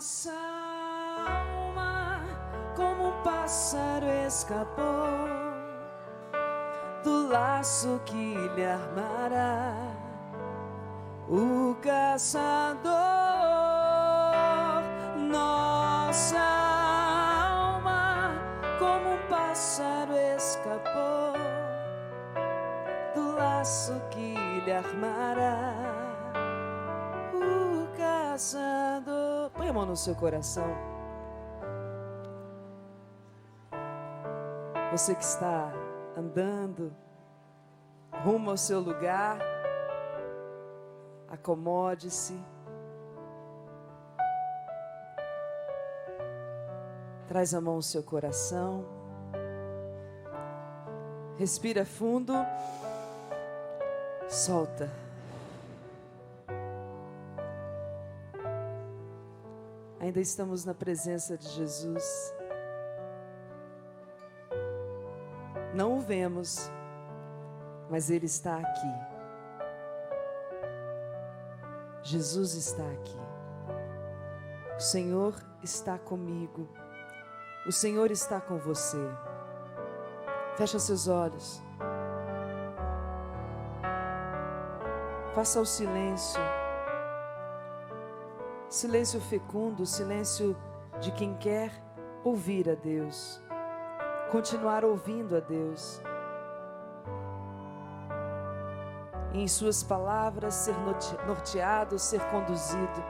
Nossa alma, como um pássaro, escapou do laço que lhe armara o caçador. Nossa alma, como um pássaro, escapou do laço que lhe armara o caçador. Põe a mão no seu coração. Você que está andando rumo ao seu lugar, acomode-se. Traz a mão ao seu coração. Respira fundo. Solta. Ainda estamos na presença de Jesus. Não o vemos, mas Ele está aqui. Jesus está aqui. O Senhor está comigo. O Senhor está com você. Fecha seus olhos. Faça o silêncio. Silêncio fecundo, silêncio de quem quer ouvir a Deus. Continuar ouvindo a Deus. E em suas palavras ser norteado, ser conduzido.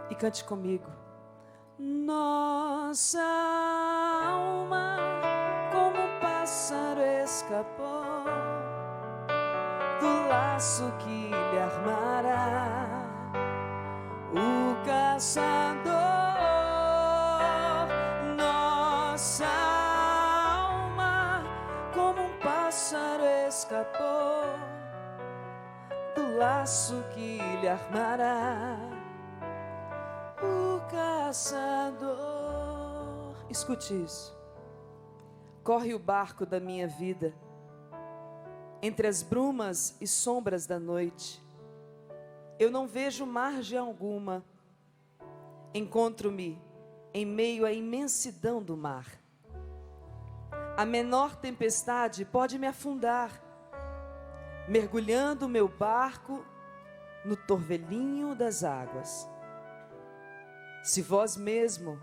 E cante comigo. Nossa alma, como um pássaro, escapou do laço que lhe armara o caçador. Nossa alma, como um pássaro, escapou do laço que lhe armara o caçador. Escute isso. Corre o barco da minha vida entre as brumas e sombras da noite. Eu não vejo margem alguma. Encontro-me em meio à imensidão do mar. A menor tempestade pode me afundar, mergulhando meu barco no torvelinho das águas. Se vós mesmo,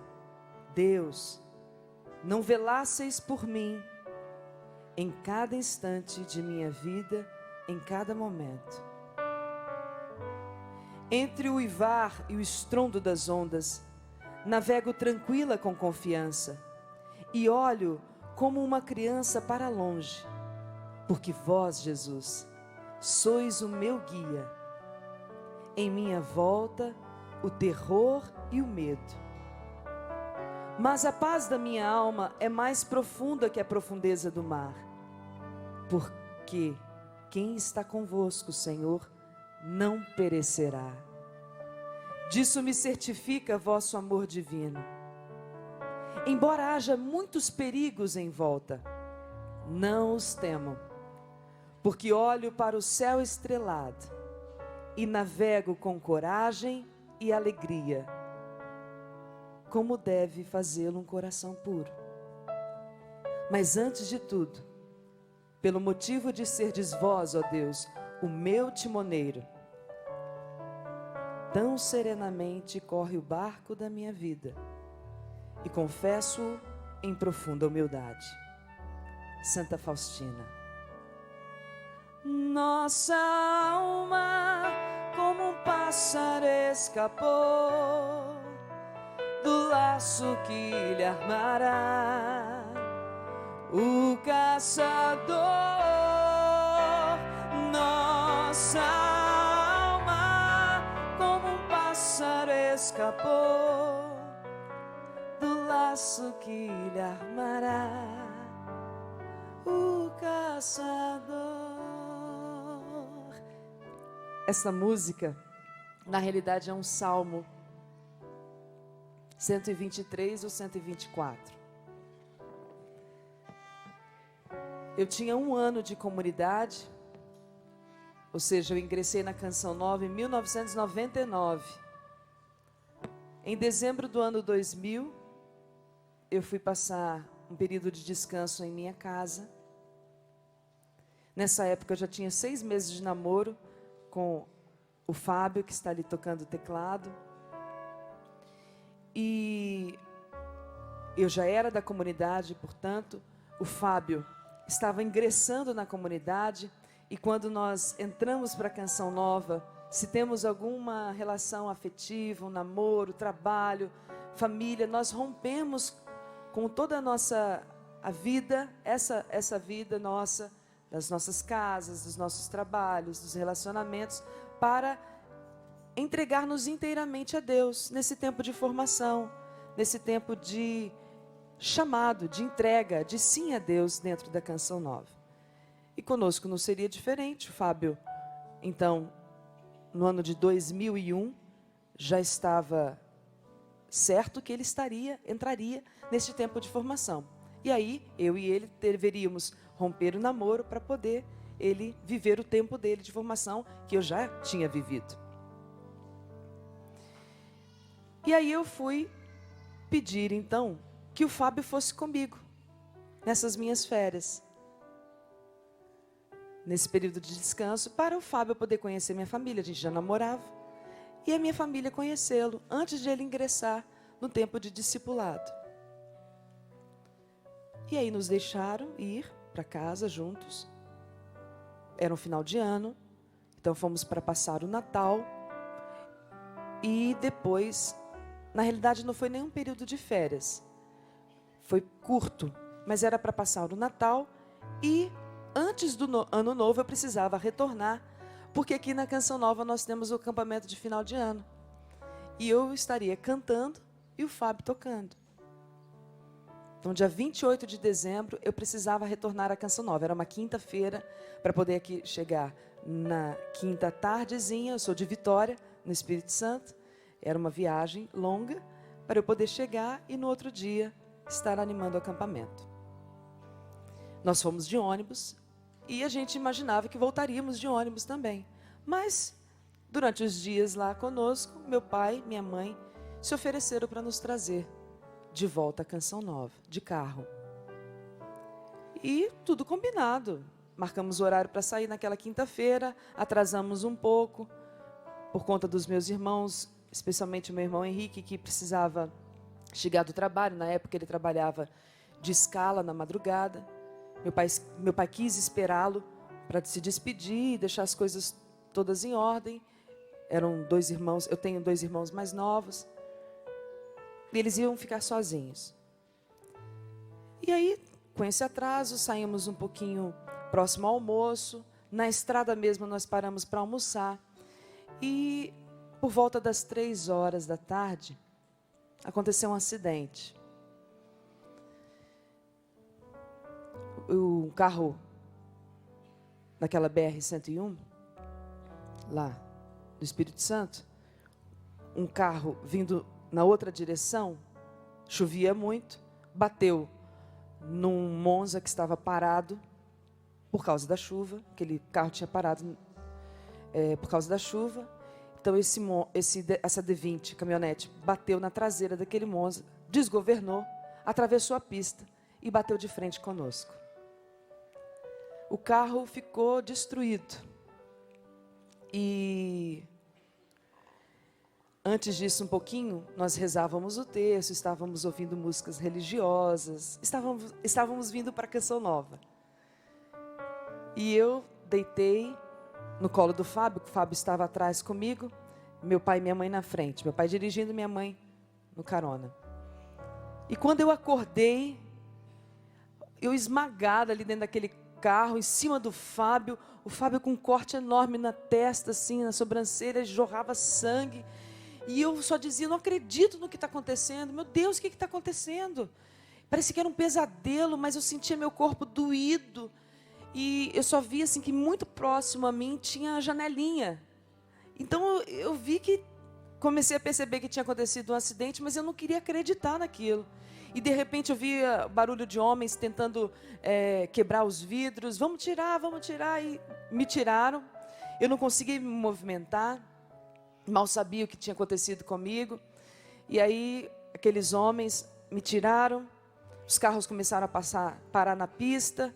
Deus, não velasseis por mim em cada instante de minha vida, em cada momento. Entre o uivar e o estrondo das ondas, navego tranquila com confiança e olho como uma criança para longe, porque vós, Jesus, sois o meu guia. Em minha volta, o terror e o medo. Mas a paz da minha alma é mais profunda que a profundeza do mar, porque quem está convosco, Senhor, não perecerá. Disso me certifica vosso amor divino. Embora haja muitos perigos em volta, não os temo, porque olho para o céu estrelado e navego com coragem e alegria, como deve fazê-lo um coração puro. Mas antes de tudo, pelo motivo de serdes vós, ó Deus, o meu timoneiro, tão serenamente corre o barco da minha vida, e confesso em profunda humildade. Santa Faustina. Nossa alma, como um pássaro, escapou do laço que lhe armara o caçador. Nossa alma, como um pássaro, escapou do laço que lhe armara o caçador. Essa música, na realidade, é um salmo 123 ou 124. Eu tinha 1 ano de comunidade, Ou seja, eu ingressei na Canção Nova em 1999. Em dezembro do ano 2000, eu fui passar um período de descanso em minha casa. Nessa época eu já tinha 6 meses de namoro com o Fábio, que está ali tocando o teclado. E eu já era da comunidade, portanto, o Fábio estava ingressando na comunidade. E quando nós entramos para a Canção Nova, se temos alguma relação afetiva, um namoro, trabalho, família, nós rompemos com toda a vida, essa vida nossa, das nossas casas, dos nossos trabalhos, dos relacionamentos, para entregar-nos inteiramente a Deus, nesse tempo de formação, nesse tempo de chamado, de entrega, de sim a Deus dentro da Canção Nova. E conosco não seria diferente. O Fábio, então, no ano de 2001, já estava certo que ele entraria neste tempo de formação. E aí, eu e ele deveríamos romper o namoro para poder ele viver o tempo dele de formação, que eu já tinha vivido. E aí eu fui pedir, então, que o Fábio fosse comigo, nessas minhas férias, nesse período de descanso, para o Fábio poder conhecer minha família. A gente já namorava, e a minha família conhecê-lo, antes de ele ingressar no tempo de discipulado. E aí nos deixaram ir para casa juntos. Era um final de ano, então fomos para passar o Natal. E depois, na realidade não foi nenhum período de férias, foi curto, mas era para passar o Natal. E antes do Ano Novo eu precisava retornar, porque aqui na Canção Nova nós temos o acampamento de final de ano. E eu estaria cantando e o Fábio tocando. Então, dia 28 de dezembro, eu precisava retornar à Canção Nova. Era uma quinta-feira, para poder aqui chegar na quinta tardezinha. Eu sou de Vitória, no Espírito Santo. Era uma viagem longa, para eu poder chegar e no outro dia estar animando o acampamento. Nós fomos de ônibus e a gente imaginava que voltaríamos de ônibus também. Mas, durante os dias lá conosco, meu pai e minha mãe se ofereceram para nos trazer de volta à Canção Nova, de carro. E tudo combinado. Marcamos o horário para sair naquela quinta-feira, atrasamos um pouco, por conta dos meus irmãos, especialmente o meu irmão Henrique, que precisava chegar do trabalho. Na época ele trabalhava de escala na madrugada. Meu pai quis esperá-lo para se despedir e deixar as coisas todas em ordem. Eram 2 irmãos, eu tenho 2 irmãos mais novos. E eles iam ficar sozinhos. E aí, com esse atraso, saímos um pouquinho próximo ao almoço. Na estrada mesmo nós paramos para almoçar. E por volta das 3 horas da tarde, aconteceu um acidente. O carro, naquela BR-101, lá do Espírito Santo, um carro vindo na outra direção, chovia muito, bateu num Monza que estava parado por causa da chuva. Aquele carro tinha parado por causa da chuva. Então essa D20, caminhonete, bateu na traseira daquele Monza, desgovernou, atravessou a pista e bateu de frente conosco. O carro ficou destruído. E antes disso, um pouquinho, nós rezávamos o texto, estávamos ouvindo músicas religiosas, estávamos vindo para a Canção Nova. E eu deitei no colo do Fábio, que o Fábio estava atrás comigo, meu pai e minha mãe na frente, meu pai dirigindo, minha mãe no carona. E quando eu acordei, eu esmagada ali dentro daquele carro, em cima do Fábio, o Fábio com um corte enorme na testa, assim, na sobrancelha, jorrava sangue. E eu só dizia, não acredito no que está acontecendo. Meu Deus, o que está acontecendo? Parecia que era um pesadelo, mas eu sentia meu corpo doído. E eu só via assim, que muito próximo a mim tinha a janelinha. Então eu vi que, comecei a perceber que tinha acontecido um acidente, mas eu não queria acreditar naquilo. E de repente eu via barulho de homens tentando quebrar os vidros. Vamos tirar, e me tiraram. Eu não conseguia me movimentar, mal sabia o que tinha acontecido comigo. E aí, aqueles homens me tiraram, os carros começaram a parar na pista,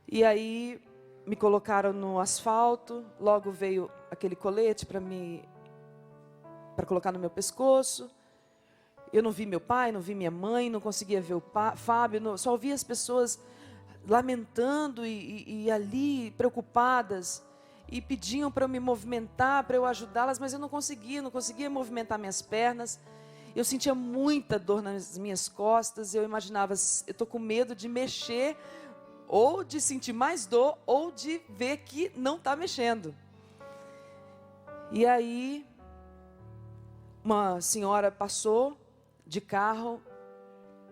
e aí me colocaram no asfalto, logo veio aquele colete para colocar no meu pescoço. Eu não vi meu pai, não vi minha mãe, não conseguia ver o Fábio, só ouvia as pessoas lamentando e ali preocupadas, e pediam para eu me movimentar, para eu ajudá-las, mas eu não conseguia movimentar minhas pernas. Eu sentia muita dor nas minhas costas, eu imaginava, eu estou com medo de mexer, ou de sentir mais dor, ou de ver que não está mexendo. E aí, uma senhora passou de carro,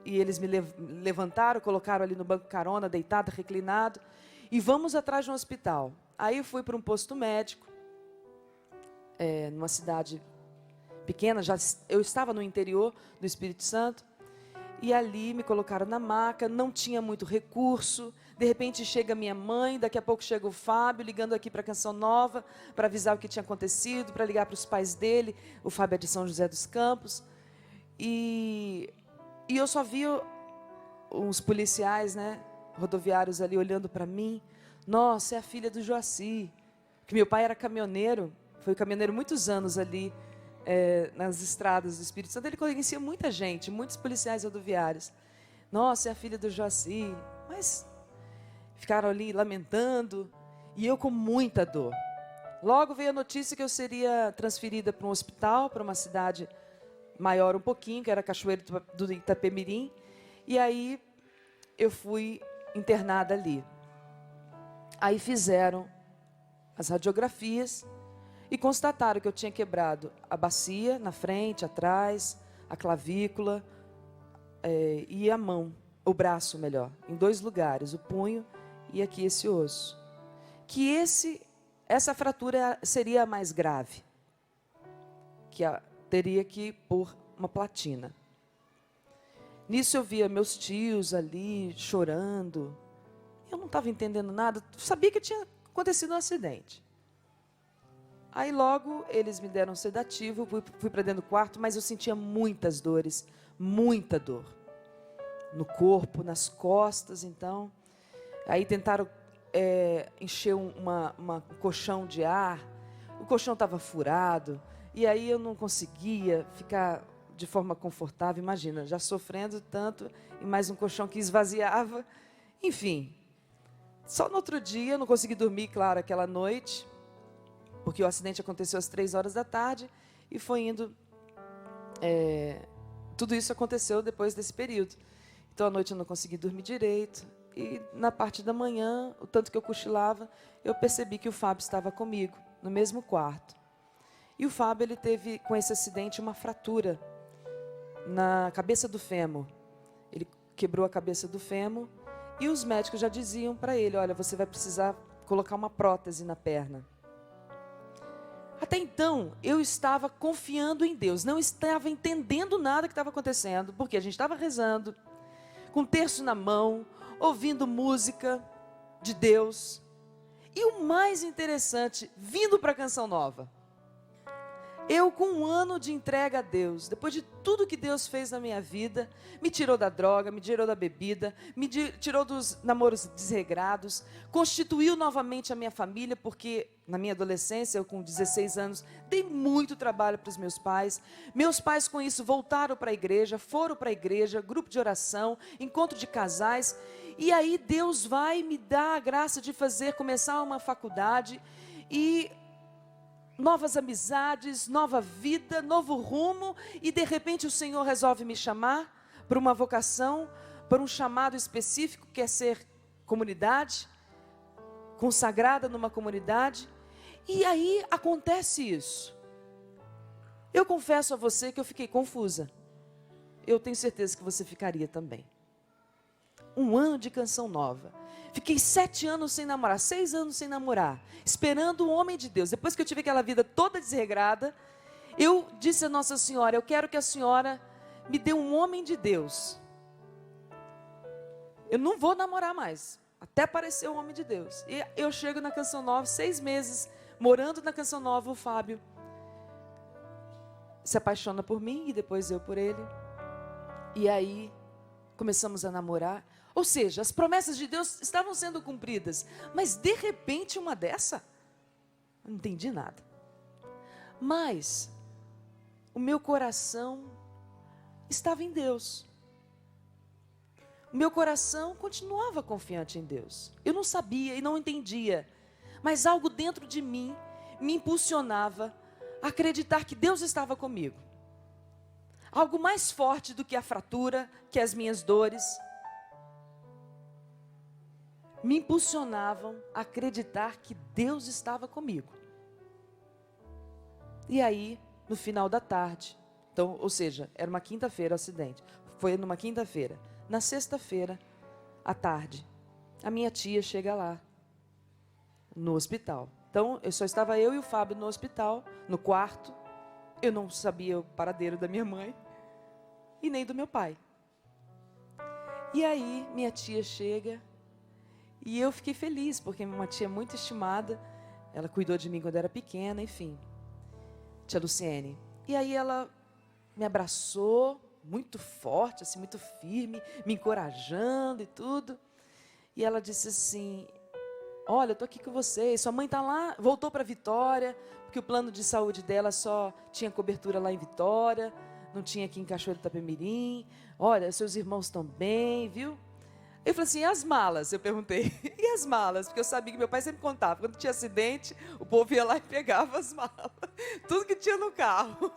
e eles me levantaram, colocaram ali no banco carona, deitado, reclinado, e vamos atrás de um hospital. Aí eu fui para um posto médico, numa cidade pequena, eu estava no interior do Espírito Santo, e ali me colocaram na maca, não tinha muito recurso. De repente chega minha mãe, daqui a pouco chega o Fábio, ligando aqui para a Canção Nova, para avisar o que tinha acontecido, para ligar para os pais dele. O Fábio é de São José dos Campos. E eu só vi uns policiais, né, rodoviários ali olhando para mim. Nossa, é a filha do Joaci. Que meu pai era caminhoneiro, foi caminhoneiro muitos anos ali, nas estradas do Espírito Santo. Ele conhecia muita gente, muitos policiais rodoviários. Nossa, é a filha do Joaci. Mas ficaram ali lamentando, e eu com muita dor. Logo veio a notícia que eu seria transferida para um hospital, para uma cidade maior um pouquinho, que era Cachoeiro do Itapemirim, e aí eu fui internada ali. Aí fizeram as radiografias e constataram que eu tinha quebrado a bacia na frente, atrás, a clavícula e a mão, o braço melhor, em 2 lugares, o punho e aqui esse osso. Que essa fratura seria a mais grave, que teria que pôr uma platina. Nisso eu via meus tios ali chorando. Eu não estava entendendo nada, sabia que tinha acontecido um acidente. Aí logo eles me deram um sedativo, fui para dentro do quarto, mas eu sentia muitas dores, muita dor. No corpo, nas costas, então. Aí tentaram encher um colchão de ar, o colchão estava furado, e aí eu não conseguia ficar de forma confortável. Imagina, já sofrendo tanto, e mais um colchão que esvaziava. Enfim, só no outro dia eu não consegui dormir, claro, aquela noite, porque o acidente aconteceu às 3 horas da tarde, e foi indo... tudo isso aconteceu depois desse período. Então, à noite eu não consegui dormir direito, e na parte da manhã, o tanto que eu cochilava, eu percebi que o Fábio estava comigo, no mesmo quarto. E o Fábio, ele teve, com esse acidente, uma fratura na cabeça do fêmur. Ele quebrou a cabeça do fêmur, e os médicos já diziam para ele, olha, você vai precisar colocar uma prótese na perna. Até então, eu estava confiando em Deus, não estava entendendo nada que estava acontecendo, porque a gente estava rezando, com o terço na mão, ouvindo música de Deus. E o mais interessante, vindo para a Canção Nova, eu com 1 ano de entrega a Deus, depois de tudo que Deus fez na minha vida, me tirou da droga, me tirou da bebida, me tirou dos namoros desregrados, constituiu novamente a minha família, porque na minha adolescência, eu com 16 anos, dei muito trabalho para os meus pais. Meus pais com isso voltaram para a igreja, foram para a igreja, grupo de oração, encontro de casais, e aí Deus vai me dar a graça de começar uma faculdade, e novas amizades, nova vida, novo rumo, e de repente o Senhor resolve me chamar para uma vocação, para um chamado específico, que é ser comunidade, consagrada numa comunidade, e aí acontece isso. Eu confesso a você que eu fiquei confusa. Eu tenho certeza que você ficaria também. 1 ano de Canção Nova. Fiquei 7 anos sem namorar, 6 anos sem namorar, esperando um homem de Deus. Depois que eu tive aquela vida toda desregrada, eu disse a Nossa Senhora, eu quero que a senhora me dê um homem de Deus. Eu não vou namorar mais, até aparecer um homem de Deus. E eu chego na Canção Nova, 6 meses morando na Canção Nova, o Fábio se apaixona por mim e depois eu por ele. E aí começamos a namorar. Ou seja, as promessas de Deus estavam sendo cumpridas. Mas de repente uma dessa, eu não entendi nada. Mas o meu coração estava em Deus. O meu coração continuava confiante em Deus. Eu não sabia e não entendia. Mas algo dentro de mim me impulsionava a acreditar que Deus estava comigo. Algo mais forte do que a fratura, que as minhas dores, me impulsionavam a acreditar que Deus estava comigo. E aí, no final da tarde, então, ou seja, era uma quinta-feira o acidente, foi numa quinta-feira. Na sexta-feira, à tarde, a minha tia chega lá, no hospital. Então, só estava eu e o Fábio no hospital, no quarto. Eu não sabia o paradeiro da minha mãe e nem do meu pai. E aí, minha tia chega e eu fiquei feliz, porque uma tia muito estimada, ela cuidou de mim quando eu era pequena, enfim. Tia Luciene. E aí ela me abraçou, muito forte, assim, muito firme, me encorajando e tudo. E ela disse assim: olha, eu estou aqui com vocês, sua mãe está lá, voltou para Vitória, porque o plano de saúde dela só tinha cobertura lá em Vitória, não tinha aqui em Cachoeiro do Itapemirim. Olha, seus irmãos estão bem, viu? Eu falei assim: e as malas? Eu perguntei. E as malas? Porque eu sabia que meu pai sempre contava. Quando tinha acidente, o povo ia lá e pegava as malas. Tudo que tinha no carro.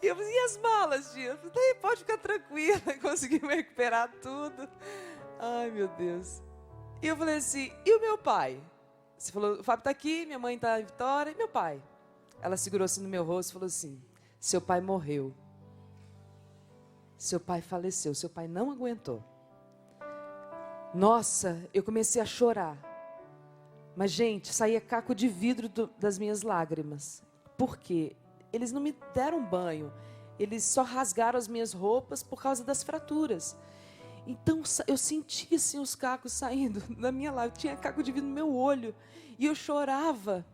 E eu falei: e as malas, tia? Eu falei: pode ficar tranquila. Conseguimos recuperar tudo. Ai, meu Deus. E eu falei assim: e o meu pai? Você falou: o Fábio está aqui, minha mãe está em Vitória. E meu pai? Ela segurou assim no meu rosto e falou assim: seu pai morreu. Seu pai faleceu. Seu pai não aguentou. Nossa, eu comecei a chorar. Mas, gente, saía caco de vidro das minhas lágrimas. Por quê? Eles não me deram banho. Eles só rasgaram as minhas roupas por causa das fraturas. Então, eu sentia assim os cacos saindo da minha lágrima. Tinha caco de vidro no meu olho. E eu chorava.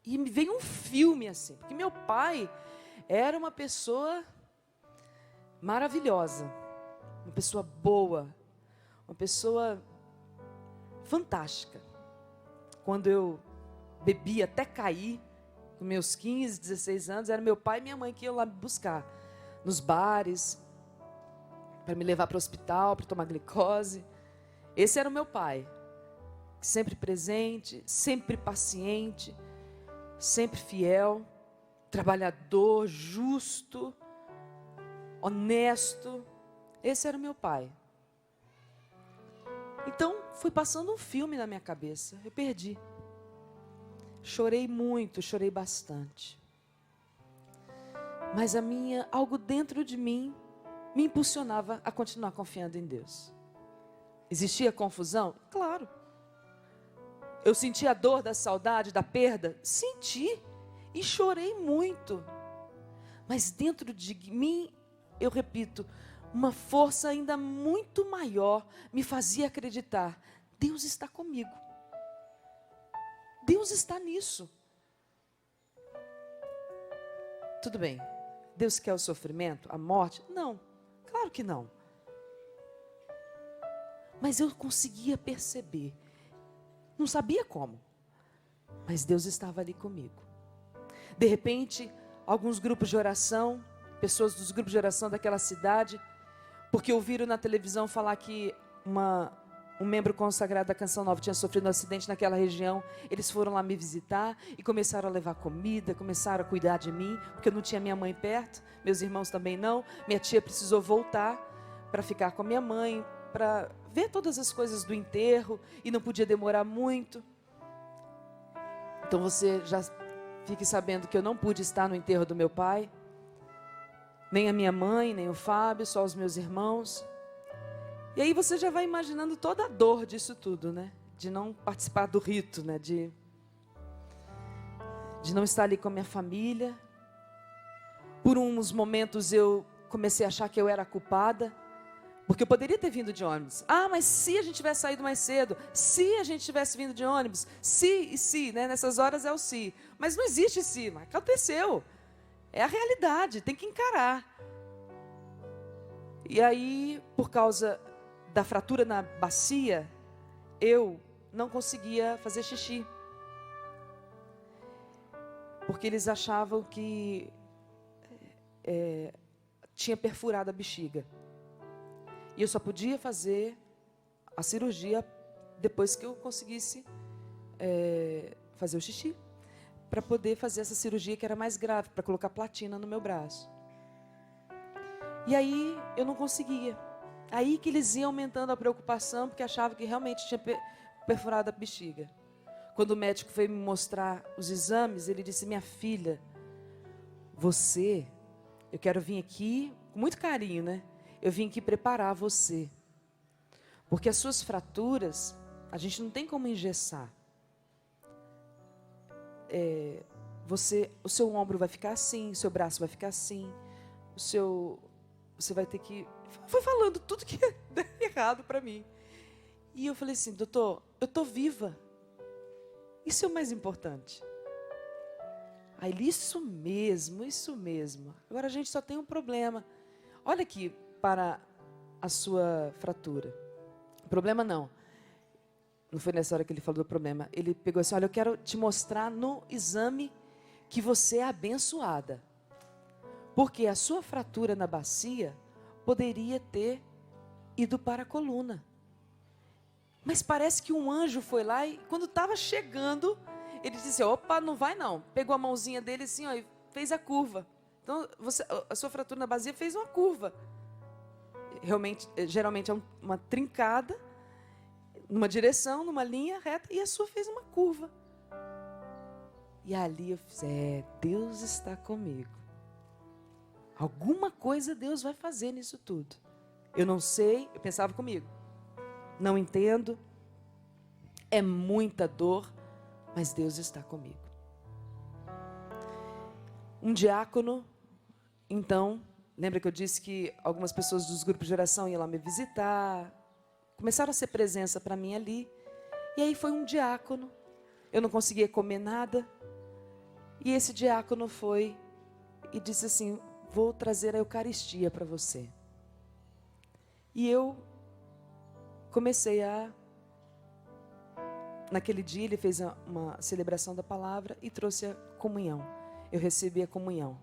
E me veio um filme assim. Porque meu pai era uma pessoa maravilhosa. Uma pessoa boa. Uma pessoa fantástica. Quando eu bebia até cair, com meus 15, 16 anos, era meu pai e minha mãe que iam lá me buscar. Nos bares, para me levar para o hospital, para tomar glicose. Esse era o meu pai. Sempre presente, sempre paciente, sempre fiel, trabalhador, justo, honesto. Esse era o meu pai. Então, foi passando um filme na minha cabeça. Eu perdi. Chorei muito, chorei bastante. Mas algo dentro de mim me impulsionava a continuar confiando em Deus. Existia confusão? Claro. Eu senti a dor da saudade, da perda? Senti. E chorei muito. Mas dentro de mim, eu repito, uma força ainda muito maior me fazia acreditar: Deus está comigo. Deus está nisso. Tudo bem. Deus quer o sofrimento, a morte? Não, claro que não. Mas eu conseguia perceber. Não sabia como. Mas Deus estava ali comigo. De repente, alguns grupos de oração, pessoas dos grupos de oração daquela cidade, porque ouviram na televisão falar que um membro consagrado da Canção Nova tinha sofrido um acidente naquela região. Eles foram lá me visitar e começaram a levar comida, começaram a cuidar de mim, porque eu não tinha minha mãe perto, meus irmãos também não. Minha tia precisou voltar para ficar com a minha mãe, para ver todas as coisas do enterro, e não podia demorar muito. Então você já fique sabendo que eu não pude estar no enterro do meu pai, nem a minha mãe, nem o Fábio, só os meus irmãos. E aí você já vai imaginando toda a dor disso tudo, né? De não participar do rito, né? De não estar ali com a minha família. Por uns momentos eu comecei a achar que eu era culpada, Porque eu poderia ter vindo de ônibus. Ah, mas se a gente tivesse saído mais cedo, se a gente tivesse vindo de ônibus, se, né? Nessas horas é o se. Mas não existe se, mas aconteceu. É a realidade, tem que encarar. E aí, por causa da fratura na bacia, eu não conseguia fazer xixi. Porque eles achavam que tinha perfurado a bexiga. E eu só podia fazer a cirurgia depois que eu conseguisse fazer o xixi. Para poder fazer essa cirurgia que era mais grave, para colocar platina no meu braço. E aí eu não conseguia. Aí que eles iam aumentando a preocupação, porque achavam que realmente tinha perfurado a bexiga. Quando o médico veio me mostrar os exames, ele disse: minha filha, eu quero vir aqui, com muito carinho, né? Eu vim aqui preparar você. Porque as suas fraturas, a gente não tem como engessar. O seu ombro vai ficar assim, o seu braço vai ficar assim, você vai ter que... Foi falando tudo que deu errado para mim. E eu falei assim: doutor, eu estou viva. Isso é o mais importante. Aí ele: isso mesmo. Agora a gente só tem um problema. Olha aqui para a sua fratura. Problema não foi nessa hora que ele falou do problema. Ele pegou assim: olha, eu quero te mostrar no exame que você é abençoada. Porque a sua fratura na bacia poderia ter ido para a coluna. Mas parece que um anjo foi lá e quando estava chegando, ele disse: opa, não vai não. Pegou a mãozinha dele assim, ó, e fez a curva. Então, a sua fratura na bacia fez uma curva. Geralmente é uma trincada, numa direção, numa linha reta, e a sua fez uma curva. E ali eu fiz: Deus está comigo. Alguma coisa Deus vai fazer nisso tudo. Eu não sei, eu pensava comigo. Não entendo, é muita dor, mas Deus está comigo. Um diácono, então, lembra que eu disse que algumas pessoas dos grupos de oração iam lá me visitar, começaram a ser presença para mim ali, e aí foi um diácono, eu não conseguia comer nada, e esse diácono foi e disse assim: vou trazer a Eucaristia para você. E eu comecei naquele dia ele fez uma celebração da palavra e trouxe a comunhão. Eu recebi a comunhão.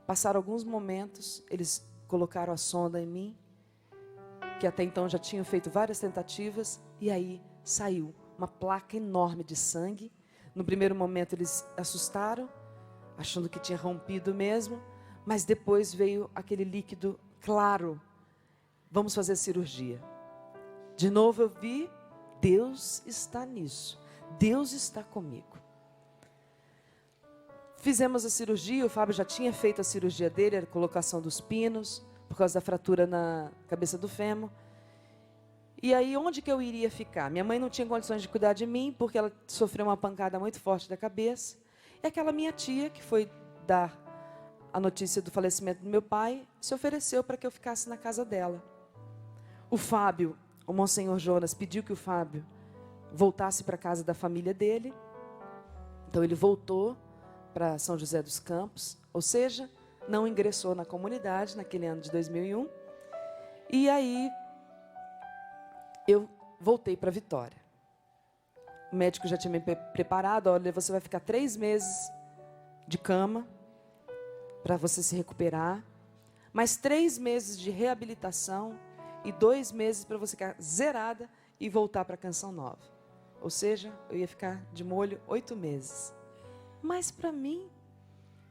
Passaram alguns momentos, eles colocaram a sonda em mim, que até então já tinham feito várias tentativas, e aí saiu uma placa enorme de sangue. No primeiro momento eles assustaram, achando que tinha rompido mesmo, mas depois veio aquele líquido claro. Vamos fazer a cirurgia. De novo eu vi: Deus está nisso. Deus está comigo. Fizemos a cirurgia, o Fábio já tinha feito a cirurgia dele, a colocação dos pinos, por causa da fratura na cabeça do fêmur. E aí, onde que eu iria ficar? Minha mãe não tinha condições de cuidar de mim, porque ela sofreu uma pancada muito forte da cabeça. E aquela minha tia, que foi dar a notícia do falecimento do meu pai, se ofereceu para que eu ficasse na casa dela. O Fábio, o Monsenhor Jonas, pediu que o Fábio voltasse para a casa da família dele. Então ele voltou para São José dos Campos, ou seja, não ingressou na comunidade naquele ano de 2001. E aí eu voltei para Vitória. O médico já tinha me preparado: olha, você vai ficar 3 meses de cama para você se recuperar, mais 3 meses de reabilitação e 2 meses para você ficar zerada e voltar para a Canção Nova. Ou seja, eu ia ficar de molho 8 meses. Mas para mim,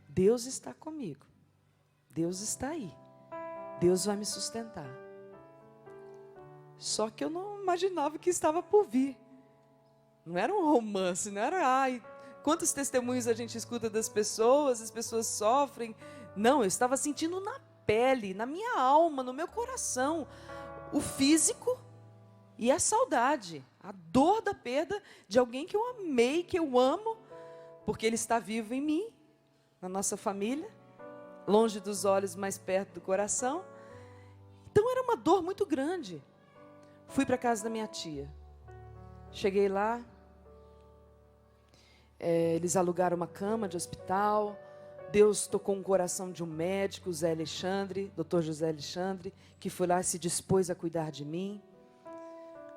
Deus está comigo. Deus está aí. Deus vai me sustentar. Só que eu não imaginava que estava por vir. Não era um romance, não era: ai, quantos testemunhos a gente escuta das pessoas, as pessoas sofrem. Não, eu estava sentindo na pele, na minha alma, no meu coração, o físico e a saudade, a dor da perda de alguém que eu amei, que eu amo, porque ele está vivo em mim, na nossa família, longe dos olhos, mais perto do coração. Então era uma dor muito grande. Fui para a casa da minha tia. Cheguei lá, eles alugaram uma cama de hospital. Deus tocou o coração de um médico, o Zé Alexandre, Dr. José Alexandre, que foi lá e se dispôs a cuidar de mim.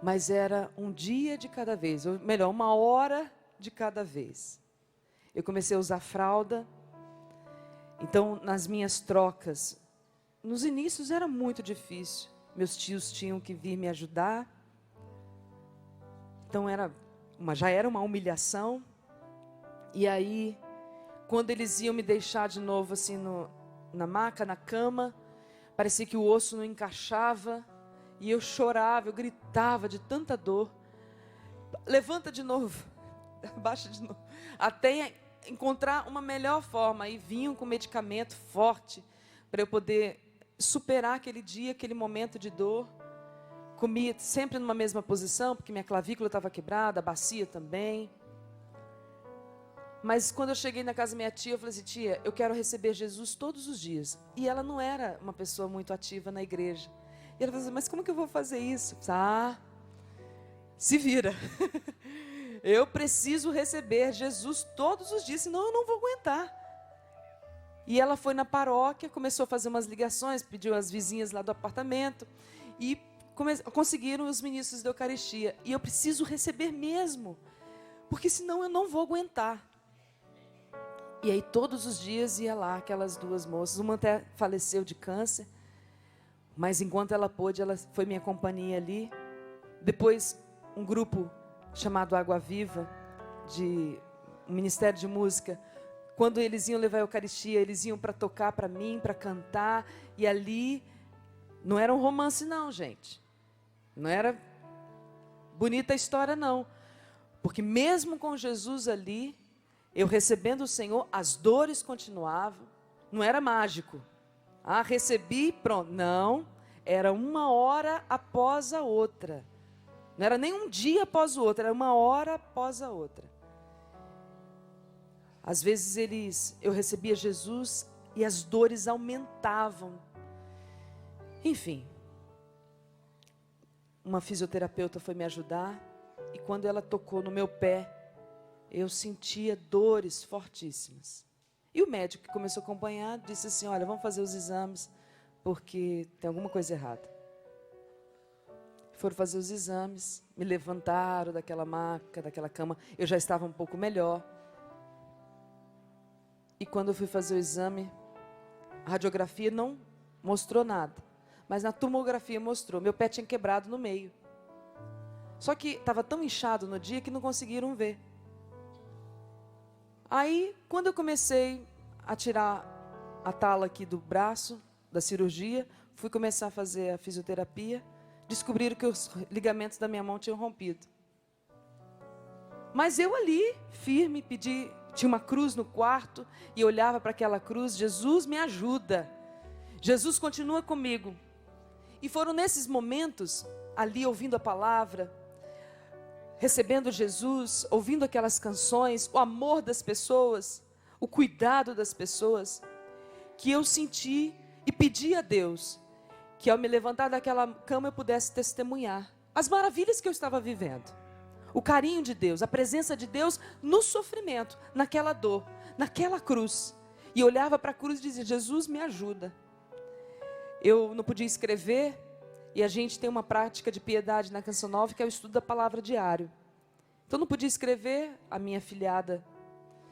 Mas era um dia de cada vez, ou melhor, uma hora de cada vez. Eu comecei a usar fralda. Então, nas minhas trocas, nos inícios era muito difícil. Meus tios tinham que vir me ajudar. Então, já era uma humilhação. E aí, quando eles iam me deixar de novo assim na maca, na cama, parecia que o osso não encaixava. E eu chorava, eu gritava de tanta dor. Levanta de novo, abaixa de novo. Até encontrar uma melhor forma. Aí vinham com medicamento forte para eu poder superar aquele dia, aquele momento de dor. Comia sempre numa mesma posição, porque minha clavícula estava quebrada, a bacia também. Mas quando eu cheguei na casa da minha tia, eu falei assim: tia, eu quero receber Jesus todos os dias. E ela não era uma pessoa muito ativa na igreja. E ela falou assim: mas como que eu vou fazer isso? Se vira. Eu preciso receber Jesus todos os dias, senão eu não vou aguentar. E ela foi na paróquia, começou a fazer umas ligações, pediu às vizinhas lá do apartamento. E conseguiram os ministros da Eucaristia. E eu preciso receber mesmo, porque senão eu não vou aguentar. E aí todos os dias ia lá aquelas duas moças. Uma até faleceu de câncer, mas enquanto ela pôde, ela foi minha companhia ali. Depois um grupo chamado Água Viva, de um ministério de música. Quando eles iam levar a Eucaristia, eles iam para tocar para mim, para cantar. E ali não era um romance não, gente. Não era bonita a história não. Porque mesmo com Jesus ali, eu recebendo o Senhor, as dores continuavam. Não era mágico. Recebi, pronto. Não, era uma hora após a outra. Não era nem um dia após o outro, era uma hora após a outra. Às vezes eu recebia Jesus e as dores aumentavam. Enfim, uma fisioterapeuta foi me ajudar e quando ela tocou no meu pé, eu sentia dores fortíssimas. E o médico que começou a acompanhar disse assim: olha, vamos fazer os exames porque tem alguma coisa errada. Foram fazer os exames, me levantaram daquela maca, daquela cama. Eu já estava um pouco melhor. E quando eu fui fazer o exame, a radiografia não mostrou nada. Mas na tomografia mostrou. Meu pé tinha quebrado no meio. Só que estava tão inchado no dia que não conseguiram ver. Aí, quando eu comecei a tirar a tala aqui do braço, da cirurgia, fui começar a fazer a fisioterapia, descobriram que os ligamentos da minha mão tinham rompido. Mas eu ali, firme, pedi, tinha uma cruz no quarto, e eu olhava para aquela cruz: Jesus me ajuda, Jesus continua comigo. E foram nesses momentos, ali ouvindo a palavra, recebendo Jesus, ouvindo aquelas canções, o amor das pessoas, o cuidado das pessoas, que eu senti e pedi a Deus que ao me levantar daquela cama eu pudesse testemunhar as maravilhas que eu estava vivendo. O carinho de Deus, a presença de Deus no sofrimento, naquela dor, naquela cruz. E eu olhava para a cruz e dizia: Jesus me ajuda. Eu não podia escrever, e a gente tem uma prática de piedade na Canção Nova, que é o estudo da palavra diário. Então não podia escrever. A minha filhada,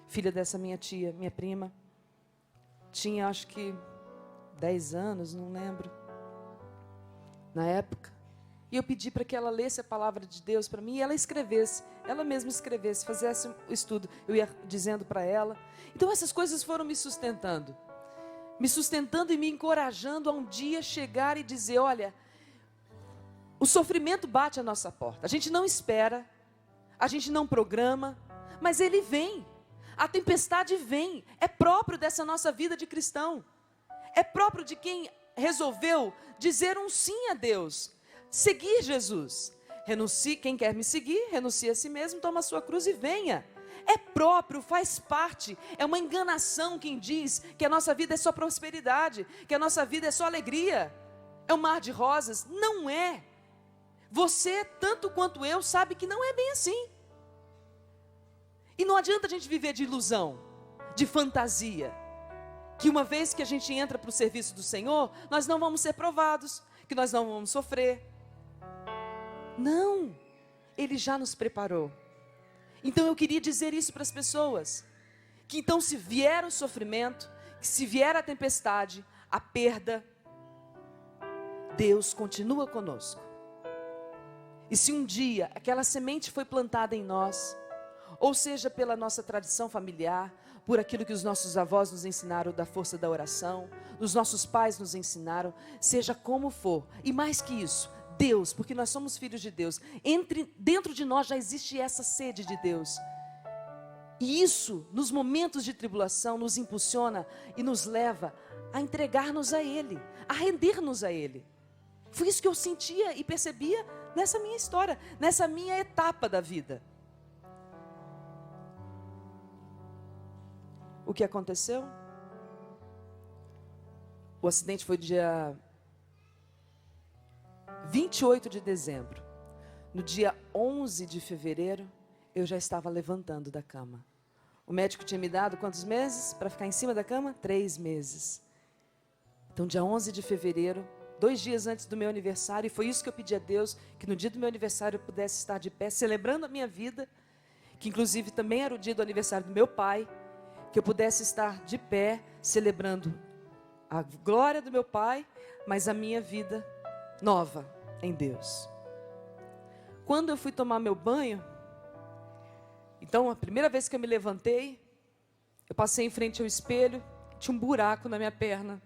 filha dessa minha tia, minha prima, tinha acho que 10 anos, não lembro, na época. E eu pedi para que ela lesse a palavra de Deus para mim e ela escrevesse, ela mesma escrevesse, fizesse o estudo. Eu ia dizendo para ela. Então essas coisas foram me sustentando e me encorajando a um dia chegar e dizer: olha, o sofrimento bate à nossa porta. A gente não espera, a gente não programa, mas ele vem. A tempestade vem. É próprio dessa nossa vida de cristão. É próprio de quem resolveu dizer um sim a Deus. Seguir Jesus. Renuncie, quem quer me seguir, renuncie a si mesmo, toma a sua cruz e venha. É próprio, faz parte. É uma enganação quem diz que a nossa vida é só prosperidade, que a nossa vida é só alegria. É um mar de rosas? Não é. Você, tanto quanto eu, sabe que não é bem assim. E não adianta a gente viver de ilusão, de fantasia, que uma vez que a gente entra para o serviço do Senhor, nós não vamos ser provados, que nós não vamos sofrer. Não, Ele já nos preparou. Então eu queria dizer isso para as pessoas, que então se vier o sofrimento, que se vier a tempestade, a perda, Deus continua conosco. E se um dia aquela semente foi plantada em nós, ou seja pela nossa tradição familiar, por aquilo que os nossos avós nos ensinaram da força da oração, os nossos pais nos ensinaram, seja como for, e mais que isso, Deus, porque nós somos filhos de Deus, dentro de nós já existe essa sede de Deus. E isso, nos momentos de tribulação, nos impulsiona e nos leva a entregar-nos a Ele, a render-nos a Ele. Foi isso que eu sentia e percebia nessa minha história, nessa minha etapa da vida. O que aconteceu? O acidente foi dia 28 de dezembro. No dia 11 de fevereiro, eu já estava levantando da cama. O médico tinha me dado quantos meses para ficar em cima da cama? 3 meses. Então, dia 11 de fevereiro, 2 dias antes do meu aniversário, e foi isso que eu pedi a Deus, que no dia do meu aniversário eu pudesse estar de pé, celebrando a minha vida, que inclusive também era o dia do aniversário do meu pai, que eu pudesse estar de pé, celebrando a glória do meu pai, mas a minha vida nova em Deus. Quando eu fui tomar meu banho, então a primeira vez que eu me levantei, eu passei em frente ao espelho, tinha um buraco na minha perna,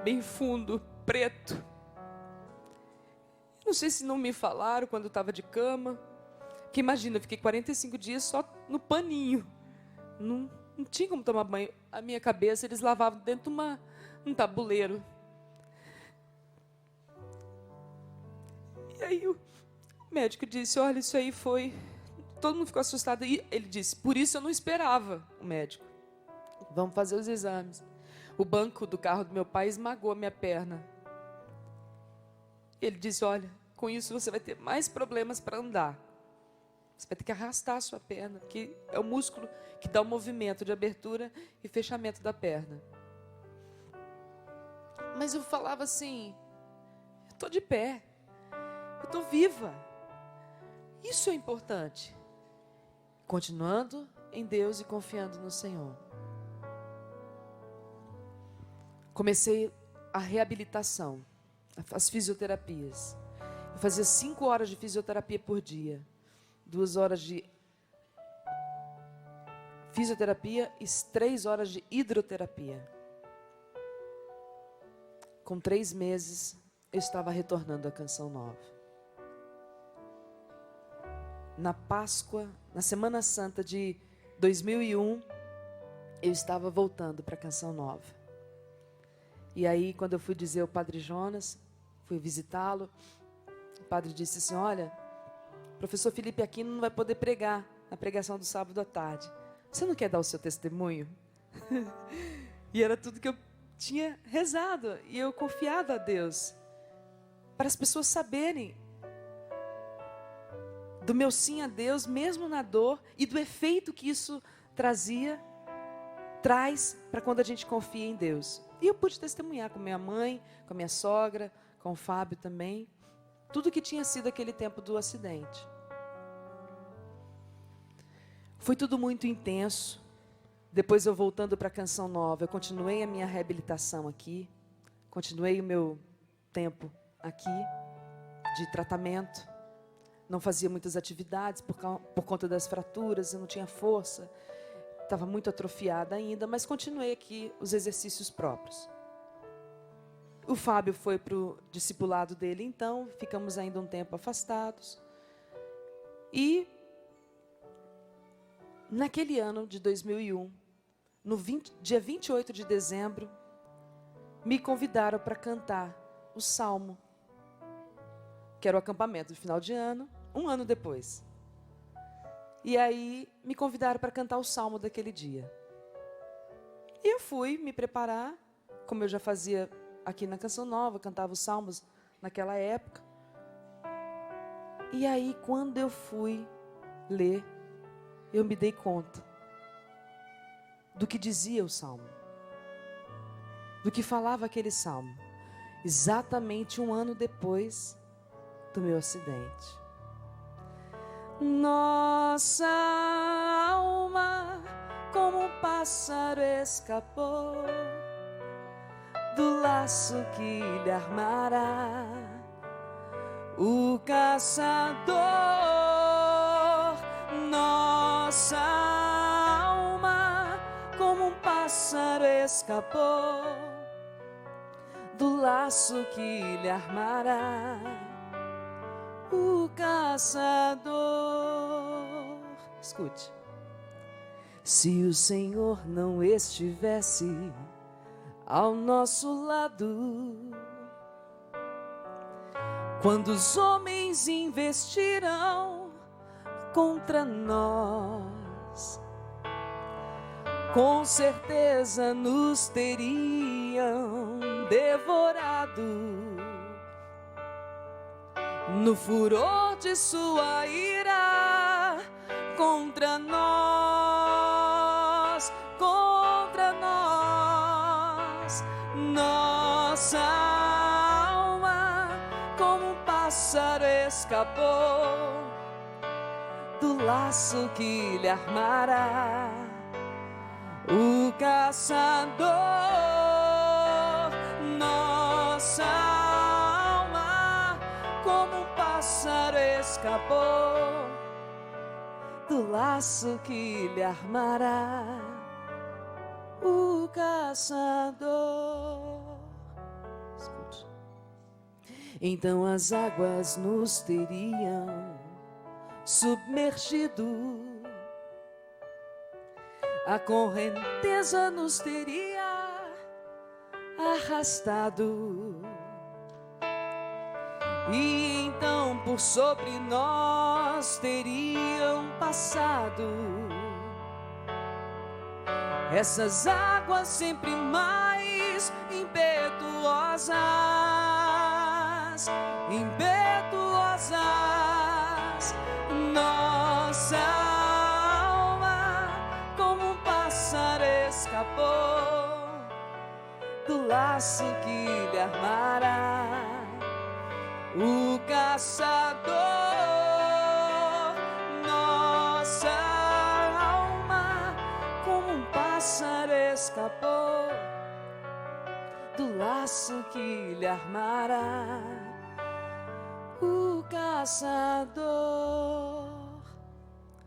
bem fundo, preto. Não sei se não me falaram quando eu estava de cama, que imagina, eu fiquei 45 dias só no paninho, não tinha como tomar banho. A minha cabeça eles lavavam dentro de um tabuleiro. E aí o médico disse, olha, isso aí foi... Todo mundo ficou assustado. E ele disse, por isso eu não esperava, o médico. Vamos fazer os exames. O banco do carro do meu pai esmagou a minha perna. Ele disse, olha, com isso você vai ter mais problemas para andar. Você vai ter que arrastar a sua perna, porque é o músculo que dá o movimento de abertura e fechamento da perna. Mas eu falava assim, eu estou de pé, eu estou viva. Isso é importante. Continuando em Deus e confiando no Senhor. Comecei a reabilitação, as fisioterapias. Eu fazia 5 horas de fisioterapia por dia. 2 horas de fisioterapia e 3 horas de hidroterapia. Com 3 meses, eu estava retornando à Canção Nova. Na Páscoa, na Semana Santa de 2001, eu estava voltando para a Canção Nova. E aí, quando eu fui dizer ao Padre Jonas, fui visitá-lo, o padre disse assim, olha, o professor Felipe Aquino não vai poder pregar na pregação do sábado à tarde. Você não quer dar o seu testemunho? E era tudo que eu tinha rezado, e eu confiado a Deus, para as pessoas saberem do meu sim a Deus, mesmo na dor, e do efeito que isso traz para quando a gente confia em Deus. E eu pude testemunhar com minha mãe, com a minha sogra, com o Fábio também, tudo que tinha sido aquele tempo do acidente. Foi tudo muito intenso. Depois eu voltando para a Canção Nova, eu continuei a minha reabilitação aqui, continuei o meu tempo aqui de tratamento. Não fazia muitas atividades por conta das fraturas, eu não tinha força, estava muito atrofiada ainda, mas continuei aqui os exercícios próprios. O Fábio foi para o discipulado dele, então ficamos ainda um tempo afastados. E naquele ano de 2001, dia 28 de dezembro, me convidaram para cantar o Salmo, que era o acampamento de final de ano, um ano depois. E aí me convidaram para cantar o Salmo daquele dia. E eu fui me preparar, como eu já fazia aqui na Canção Nova, cantava os salmos naquela época. E aí, quando eu fui ler, eu me dei conta do que dizia o salmo, do que falava aquele salmo, exatamente 1 ano depois do meu acidente. Nossa alma, como um pássaro, escapou do laço que lhe armara o caçador. Nossa alma, como um pássaro, escapou do laço que lhe armara o caçador. Escute. Se o Senhor não estivesse ao nosso lado, quando os homens investiram contra nós, com certeza nos teriam devorado. No furor de sua ira contra nós, nossa alma, como um pássaro, escapou do laço que lhe armara o caçador. Nossa alma, como um pássaro, escapou do laço que lhe armara o caçador. Escute. Então as águas nos teriam submergido, a correnteza nos teria arrastado, e então por sobre nós teriam passado essas águas sempre mais impetuosas, impetuosas. Nossa alma, como um pássaro, escapou do laço que lhe armara o caçador. Nossa alma, como um pássaro, escapou do laço que lhe armara o caçador.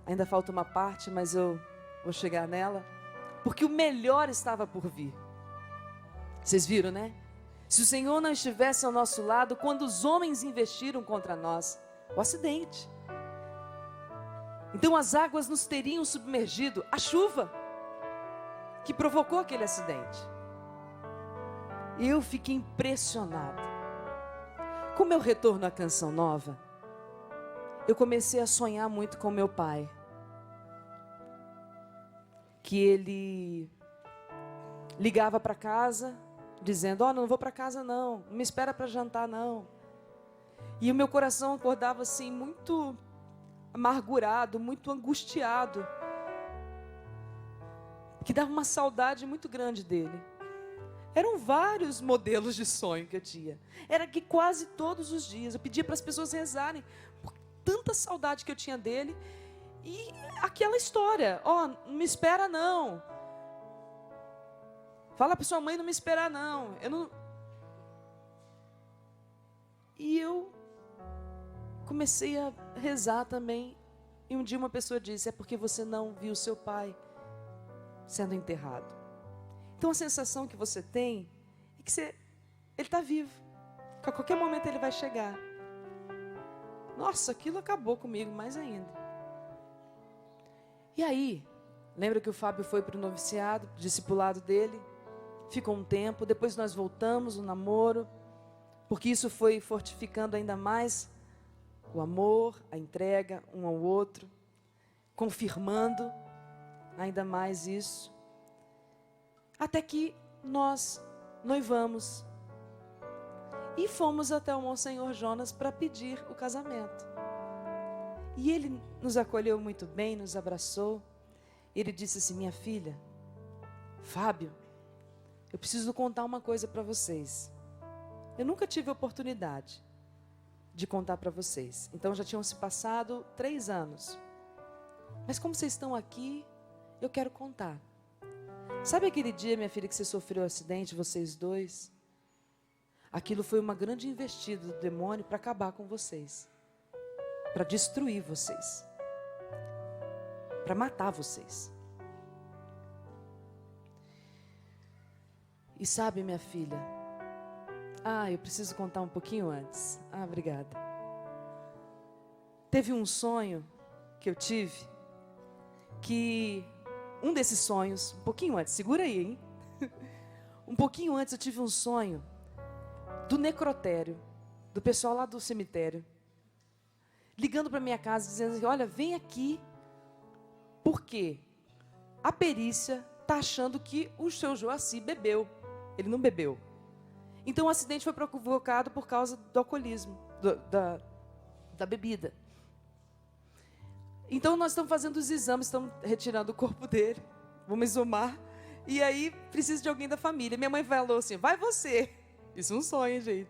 Ainda falta uma parte, mas eu vou chegar nela, porque o melhor estava por vir. Vocês viram, né? Se o Senhor não estivesse ao nosso lado, quando os homens investiram contra nós, o acidente. Então as águas nos teriam submergido, a chuva que provocou aquele acidente. E eu fiquei impressionado. Com o meu retorno à Canção Nova, eu comecei a sonhar muito com meu pai. Que ele ligava para casa, dizendo: ó, não vou para casa não me espera para jantar não. E o meu coração acordava assim, muito amargurado, muito angustiado, que dava uma saudade muito grande dele. Eram vários modelos de sonho que eu tinha. Era que quase todos os dias eu pedia para as pessoas rezarem, por tanta saudade que eu tinha dele. E aquela história: ó, não me espera não. Fala para sua mãe não me esperar não. E eu comecei a rezar também. E um dia uma pessoa disse: é porque você não viu seu pai sendo enterrado. Então a sensação que você tem é que ele está vivo, que a qualquer momento ele vai chegar. Nossa, aquilo acabou comigo mais ainda. E aí, lembra que o Fábio foi para o noviciado, discipulado dele, ficou um tempo, depois nós voltamos no namoro, porque isso foi fortificando ainda mais o amor, a entrega um ao outro, confirmando ainda mais isso. Até que nós noivamos e fomos até o Monsenhor Jonas para pedir o casamento. E ele nos acolheu muito bem, nos abraçou. Ele disse assim: minha filha, Fábio, eu preciso contar uma coisa para vocês. Eu nunca tive oportunidade de contar para vocês. Então já tinham se passado 3 anos. Mas como vocês estão aqui, eu quero contar. Sabe aquele dia, minha filha, que você sofreu um acidente, vocês dois? Aquilo foi uma grande investida do demônio para acabar com vocês. Para destruir vocês. Para matar vocês. E sabe, minha filha, eu preciso contar um pouquinho antes. Obrigada. Teve um sonho que eu tive, que um desses sonhos, um pouquinho antes, segura aí, hein? Um pouquinho antes eu tive um sonho do necrotério, do pessoal lá do cemitério, ligando para minha casa, dizendo assim: olha, vem aqui, porque a perícia está achando que o seu Joaci bebeu. Ele não bebeu. Então o acidente foi provocado por causa do alcoolismo, da bebida. Então nós estamos fazendo os exames, estamos retirando o corpo dele, vamos exumar, e aí precisa de alguém da família. Minha mãe falou assim: vai você. Isso é um sonho, gente.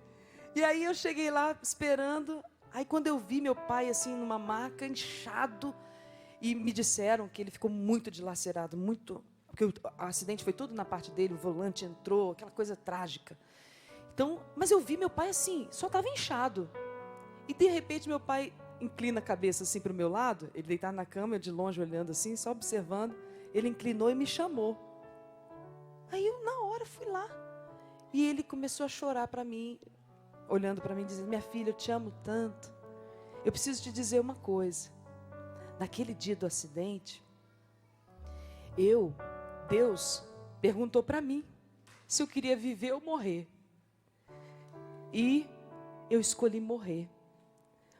E aí eu cheguei lá esperando, aí quando eu vi meu pai assim numa maca, inchado, e me disseram que ele ficou muito dilacerado, muito, porque o acidente foi tudo na parte dele, o volante entrou, aquela coisa trágica. Então, mas eu vi meu pai assim, só estava inchado. E de repente meu pai inclina a cabeça assim para o meu lado, ele deitado na cama, eu de longe olhando assim, só observando. Ele inclinou e me chamou. Aí eu na hora fui lá. E ele começou a chorar para mim, olhando para mim, dizendo: minha filha, eu te amo tanto. Eu preciso te dizer uma coisa. Naquele dia do acidente, Deus perguntou para mim se eu queria viver ou morrer. E eu escolhi morrer.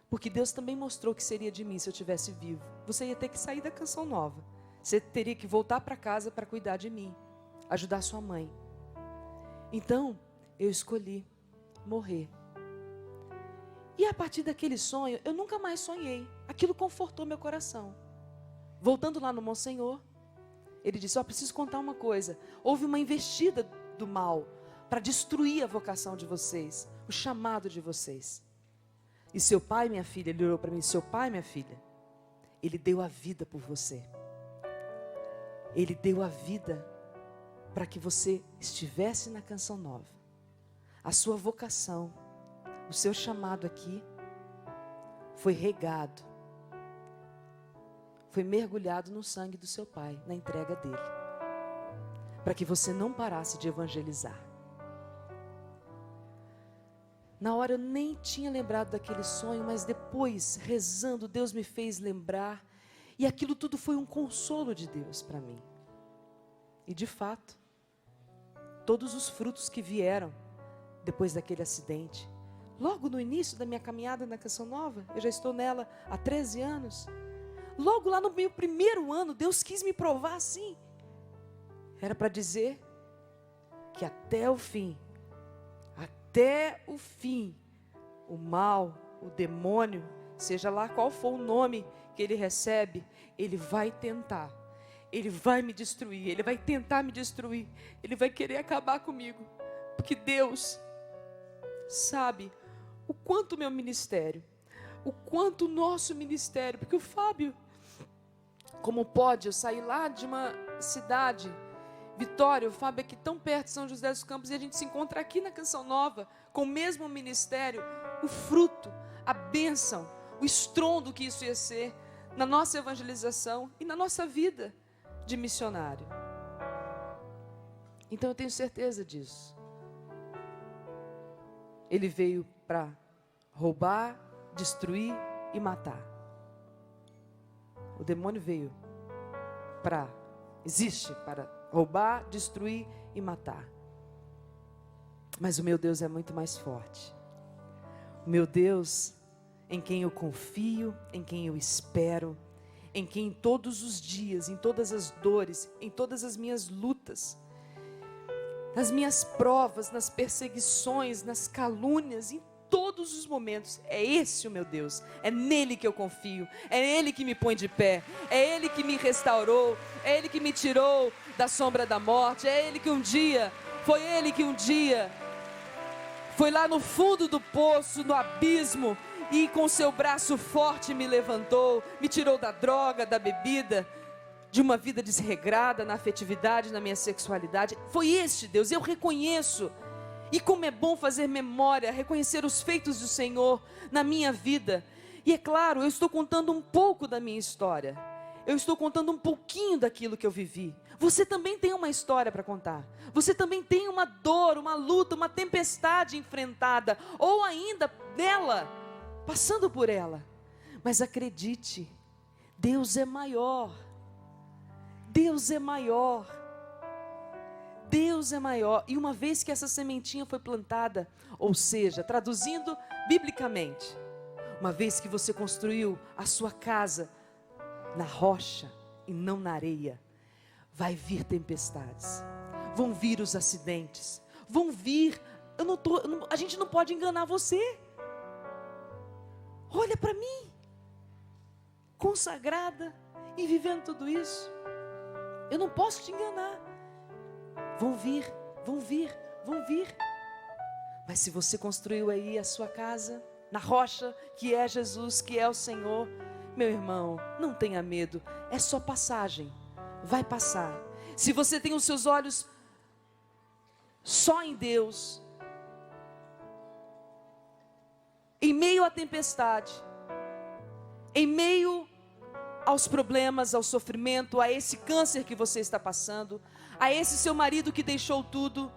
Porque Deus também mostrou que seria de mim se eu estivesse vivo. Você ia ter que sair da Canção Nova. Você teria que voltar para casa para cuidar de mim. Ajudar sua mãe. Então, eu escolhi morrer. E a partir daquele sonho, eu nunca mais sonhei. Aquilo confortou meu coração. Voltando lá no Monsenhor, ele disse: preciso contar uma coisa. Houve uma investida do mal para destruir a vocação de vocês, o chamado de vocês. E seu pai, minha filha, ele olhou para mim: seu pai, minha filha, ele deu a vida por você. Ele deu a vida para que você estivesse na Canção Nova. A sua vocação, o seu chamado aqui, foi regado, foi mergulhado no sangue do seu pai, na entrega dele, para que você não parasse de evangelizar. Na hora eu nem tinha lembrado daquele sonho, mas depois, rezando, Deus me fez lembrar. E aquilo tudo foi um consolo de Deus para mim. E de fato, todos os frutos que vieram depois daquele acidente, logo no início da minha caminhada na Canção Nova, eu já estou nela há 13 anos. Logo lá no meu primeiro ano, Deus quis me provar assim. Era para dizer que até o fim, o mal, o demônio, seja lá qual for o nome que ele recebe, ele vai tentar, ele vai me destruir, ele vai tentar me destruir, ele vai querer acabar comigo, porque Deus sabe o quanto o meu ministério, o quanto o nosso ministério, porque o Fábio, como pode eu sair lá de uma cidade, Vitória, o Fábio aqui tão perto de São José dos Campos, e a gente se encontra aqui na Canção Nova, com o mesmo ministério, o fruto, a bênção, o estrondo que isso ia ser na nossa evangelização e na nossa vida de missionário. Então eu tenho certeza disso. Ele veio para roubar, destruir e matar. O demônio veio existe para roubar, destruir e matar. Mas o meu Deus é muito mais forte. O meu Deus, em quem eu confio, em quem eu espero, em quem todos os dias, em todas as dores, em todas as minhas lutas, nas minhas provas, nas perseguições, nas calúnias, em todos os momentos. É esse o meu Deus, é nele que eu confio, é ele que me põe de pé, é ele que me restaurou, é ele que me tirou da sombra da morte, é ele que um dia, foi ele que um dia foi lá no fundo do poço, no abismo, e com seu braço forte me levantou, me tirou da droga, da bebida, de uma vida desregrada na afetividade, na minha sexualidade. Foi este Deus, eu reconheço. E como é bom fazer memória, reconhecer os feitos do Senhor na minha vida. E é claro, eu estou contando um pouco da minha história. Eu estou contando um pouquinho daquilo que eu vivi. Você também tem uma história para contar. Você também tem uma dor, uma luta, uma tempestade enfrentada. Ou ainda nela, passando por ela. Mas acredite, Deus é maior. Deus é maior. Deus é maior. E uma vez que essa sementinha foi plantada, ou seja, traduzindo biblicamente, uma vez que você construiu a sua casa na rocha e não na areia, vai vir tempestades, vão vir os acidentes, vão vir. A gente não pode enganar você. Olha para mim, consagrada e vivendo tudo isso. Eu não posso te enganar. Vão vir, vão vir, vão vir. Mas se você construiu aí a sua casa na rocha, que é Jesus, que é o Senhor, meu irmão, não tenha medo, é só passagem, vai passar. Se você tem os seus olhos só em Deus, em meio à tempestade, em meio aos problemas, ao sofrimento, a esse câncer que você está passando, a esse seu marido que deixou tudo,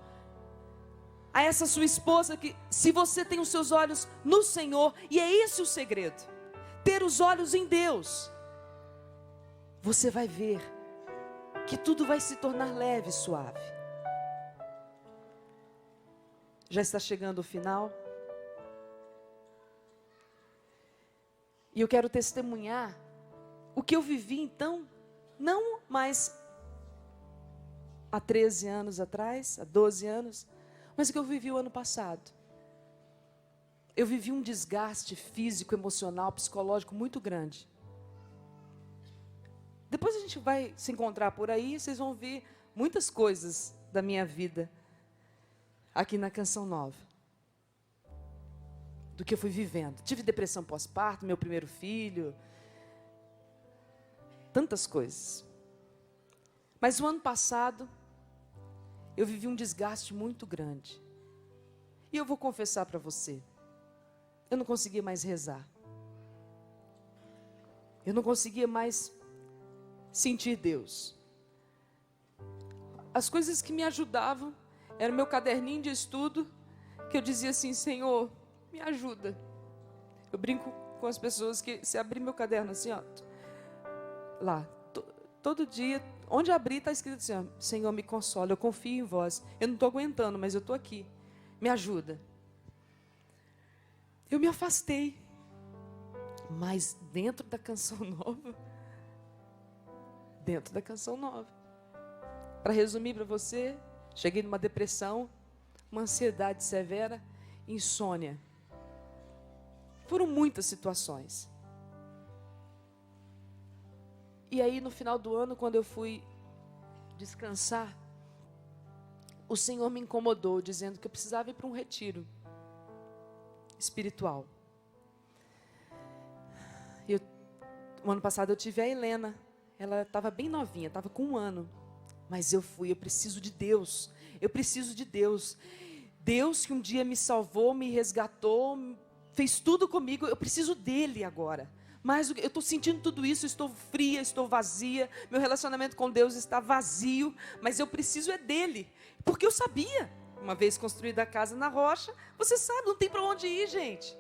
a essa sua esposa que, se você tem os seus olhos no Senhor, e é esse o segredo, ter os olhos em Deus, você vai ver que tudo vai se tornar leve e suave. Já está chegando o final, e eu quero testemunhar o que eu vivi então, não mais há 13 anos atrás, há 12 anos, mas o que eu vivi o ano passado. Eu vivi um desgaste físico, emocional, psicológico muito grande. Depois a gente vai se encontrar por aí, vocês vão ver muitas coisas da minha vida aqui na Canção Nova, do que eu fui vivendo. Tive depressão pós-parto, meu primeiro filho, tantas coisas. Mas o ano passado, eu vivi um desgaste muito grande. E eu vou confessar para você, eu não conseguia mais rezar. Eu não conseguia mais sentir Deus. As coisas que me ajudavam era o meu caderninho de estudo, que eu dizia assim: Senhor, me ajuda. Eu brinco com as pessoas que, se abrir meu caderno assim, ó, lá, todo dia, onde abrir está escrito assim, ó, Senhor, me consola, eu confio em vós, eu não estou aguentando, mas eu estou aqui, me ajuda. Eu me afastei, mas dentro da Canção Nova, para resumir para você, cheguei numa depressão, uma ansiedade severa, insônia. Foram muitas situações. E aí no final do ano, quando eu fui descansar, o Senhor me incomodou, dizendo que eu precisava ir para um retiro espiritual. O ano passado eu tive a Helena, ela estava bem novinha, estava com 1 ano, mas eu fui. Eu preciso de Deus, Deus que um dia me salvou, me resgatou, fez tudo comigo, eu preciso dele agora. Mas eu estou sentindo tudo isso, estou fria, estou vazia, meu relacionamento com Deus está vazio, mas eu preciso é dele, porque eu sabia, uma vez construída a casa na rocha, você sabe, não tem para onde ir, gente,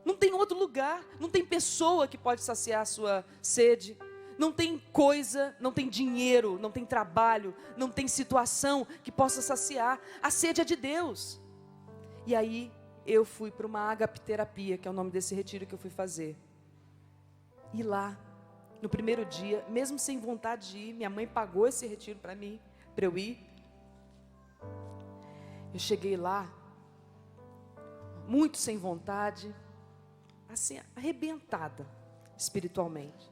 não tem outro lugar, não tem pessoa que pode saciar a sua sede, não tem coisa, não tem dinheiro, não tem trabalho, não tem situação que possa saciar, a sede é de Deus. E aí eu fui para uma agapiterapia, que é o nome desse retiro que eu fui fazer. E lá, no primeiro dia, mesmo sem vontade de ir, minha mãe pagou esse retiro para mim, para eu ir. Eu cheguei lá, muito sem vontade, assim, arrebentada espiritualmente.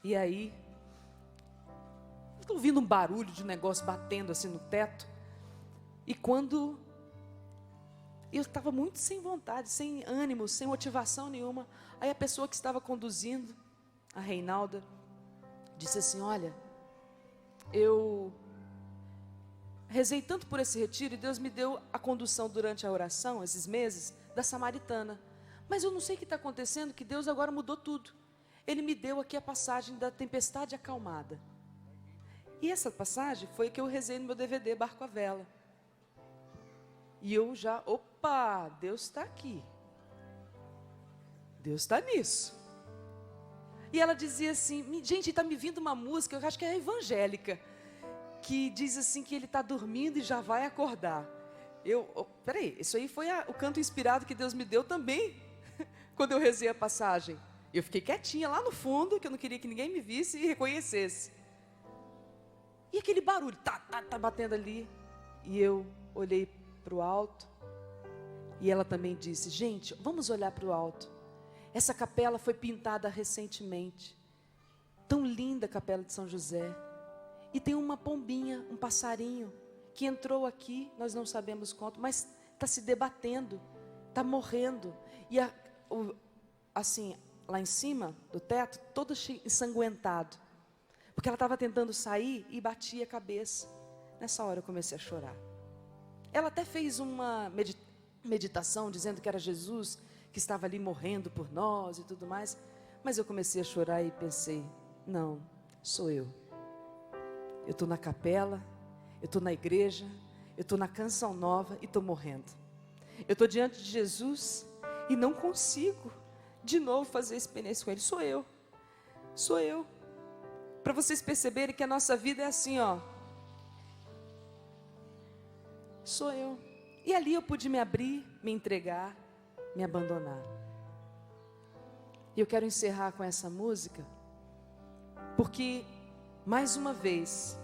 E aí, eu estou ouvindo um barulho de negócio batendo assim no teto. E quando eu estava muito sem vontade, sem ânimo, sem motivação nenhuma, aí a pessoa que estava conduzindo, a Reinalda, disse assim: olha, eu rezei tanto por esse retiro e Deus me deu a condução durante a oração, esses meses, da Samaritana. Mas eu não sei o que está acontecendo, que Deus agora mudou tudo. Ele me deu aqui a passagem da tempestade acalmada. E essa passagem foi a que eu rezei no meu DVD, Barco à Vela. E eu já, opa, Deus está aqui. Deus está nisso. E ela dizia assim, gente, está me vindo uma música, eu acho que é evangélica, que diz assim que ele está dormindo e já vai acordar. Peraí, isso aí foi o canto inspirado que Deus me deu também, quando eu rezei a passagem. Eu fiquei quietinha lá no fundo, que eu não queria que ninguém me visse e reconhecesse. E aquele barulho, tá batendo ali. E eu olhei para o alto, e ela também disse: gente, vamos olhar para o alto. Essa capela foi pintada recentemente. Tão linda a capela de São José. E tem uma pombinha, um passarinho, que entrou aqui, nós não sabemos quanto, mas está se debatendo, está morrendo. E assim, lá em cima do teto, todo ensanguentado. Porque ela estava tentando sair e batia a cabeça. Nessa hora eu comecei a chorar. Ela até fez uma meditação dizendo que era Jesus que estava ali morrendo por nós e tudo mais. Mas eu comecei a chorar e pensei: não, sou eu. Eu estou na capela, eu estou na igreja, eu estou na Canção Nova e estou morrendo. Eu estou diante de Jesus e não consigo de novo fazer experiência com Ele. Sou eu. Sou eu. Para vocês perceberem que a nossa vida é assim, ó. Sou eu. E ali eu pude me abrir, me entregar, me abandonar. E eu quero encerrar com essa música, porque, mais uma vez,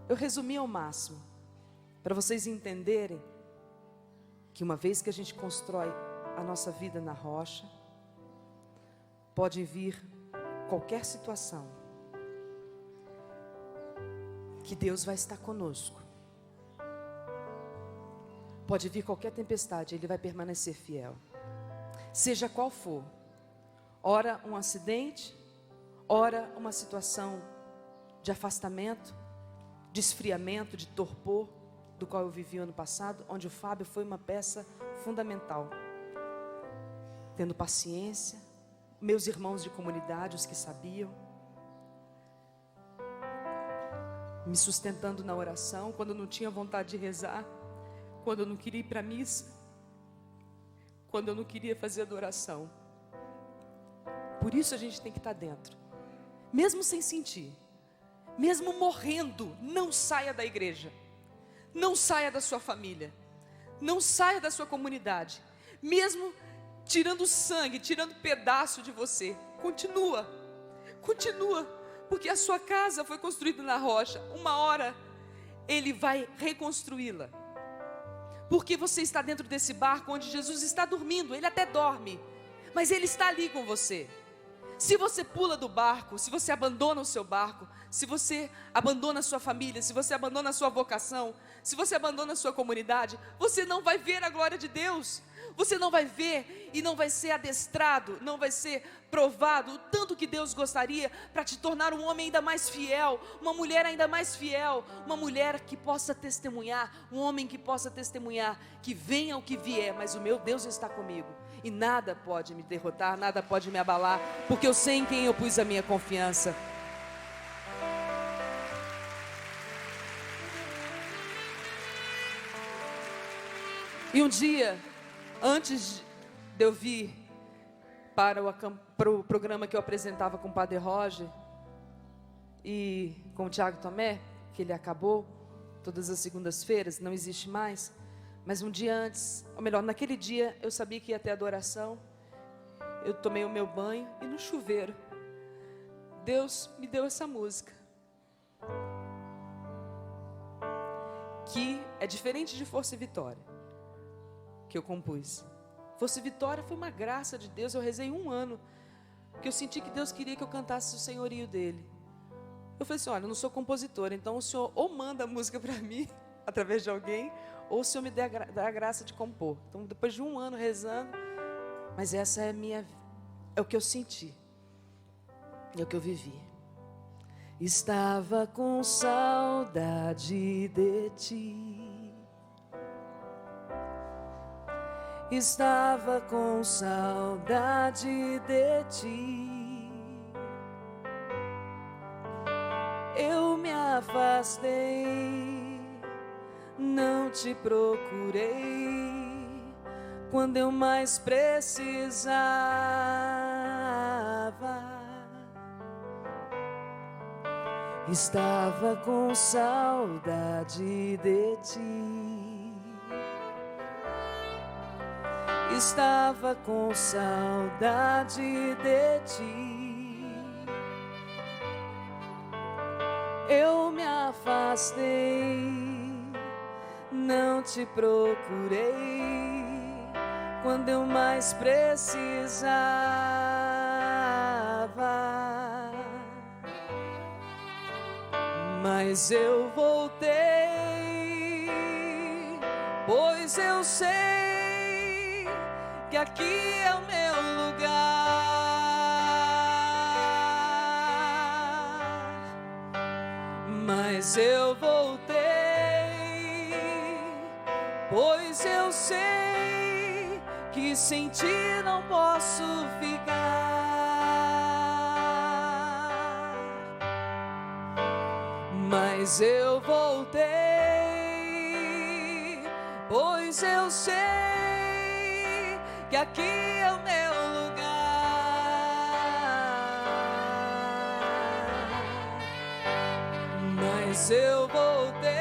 eu resumi ao máximo, para vocês entenderem que uma vez que a gente constrói a nossa vida na rocha, pode vir qualquer situação, que Deus vai estar conosco. Pode vir qualquer tempestade, Ele vai permanecer fiel. Seja qual for. Ora um acidente, ora uma situação de afastamento, de esfriamento, de torpor, do qual eu vivi ano passado, onde o Fábio foi uma peça fundamental. Tendo paciência, meus irmãos de comunidade, os que sabiam, me sustentando na oração, quando eu não tinha vontade de rezar, quando eu não queria ir para a missa, quando eu não queria fazer adoração. Por isso a gente tem que estar dentro, mesmo sem sentir, mesmo morrendo. Não saia da igreja, não saia da sua família, não saia da sua comunidade, mesmo tirando sangue, tirando pedaço de você, continua, porque a sua casa foi construída na rocha. Uma hora Ele vai reconstruí-la, porque você está dentro desse barco onde Jesus está dormindo. Ele até dorme, mas Ele está ali com você. Se você pula do barco, se você abandona o seu barco, se você abandona a sua família, se você abandona a sua vocação, se você abandona a sua comunidade, você não vai ver a glória de Deus. Você não vai ver e não vai ser adestrado, não vai ser provado o tanto que Deus gostaria para te tornar um homem ainda mais fiel, uma mulher ainda mais fiel, uma mulher que possa testemunhar, um homem que possa testemunhar que venha o que vier, mas o meu Deus está comigo e nada pode me derrotar, nada pode me abalar, porque eu sei em quem eu pus a minha confiança. E um dia, antes de eu vir para o programa que eu apresentava com o Padre Roger e com o Tiago Tomé, que ele acabou, todas as segundas-feiras, não existe mais, mas um dia antes, ou melhor, naquele dia eu sabia que ia ter adoração. Eu tomei o meu banho e no chuveiro Deus me deu essa música. que é diferente de Força e Vitória, que eu compus. Força e Vitória foi uma graça de Deus. Eu rezei 1 ano, porque eu senti que Deus queria que eu cantasse o senhorio dele. Eu falei assim, olha, eu não sou compositora, então o Senhor ou manda a música para mim, através de alguém, ou o Senhor me dá a graça de compor. Então, depois de 1 ano rezando, mas essa é o que eu senti, é o que eu vivi. Estava com saudade de ti, estava com saudade de ti. Eu me afastei, não te procurei quando eu mais precisava. Estava com saudade de ti, estava com saudade de ti. Eu me afastei, não te procurei quando eu mais precisava. Mas eu voltei, pois eu sei que aqui é o meu lugar. Mas eu voltei, pois eu sei que sem ti não posso ficar. Mas eu voltei, pois eu sei que aqui é o meu lugar. Mas eu voltei,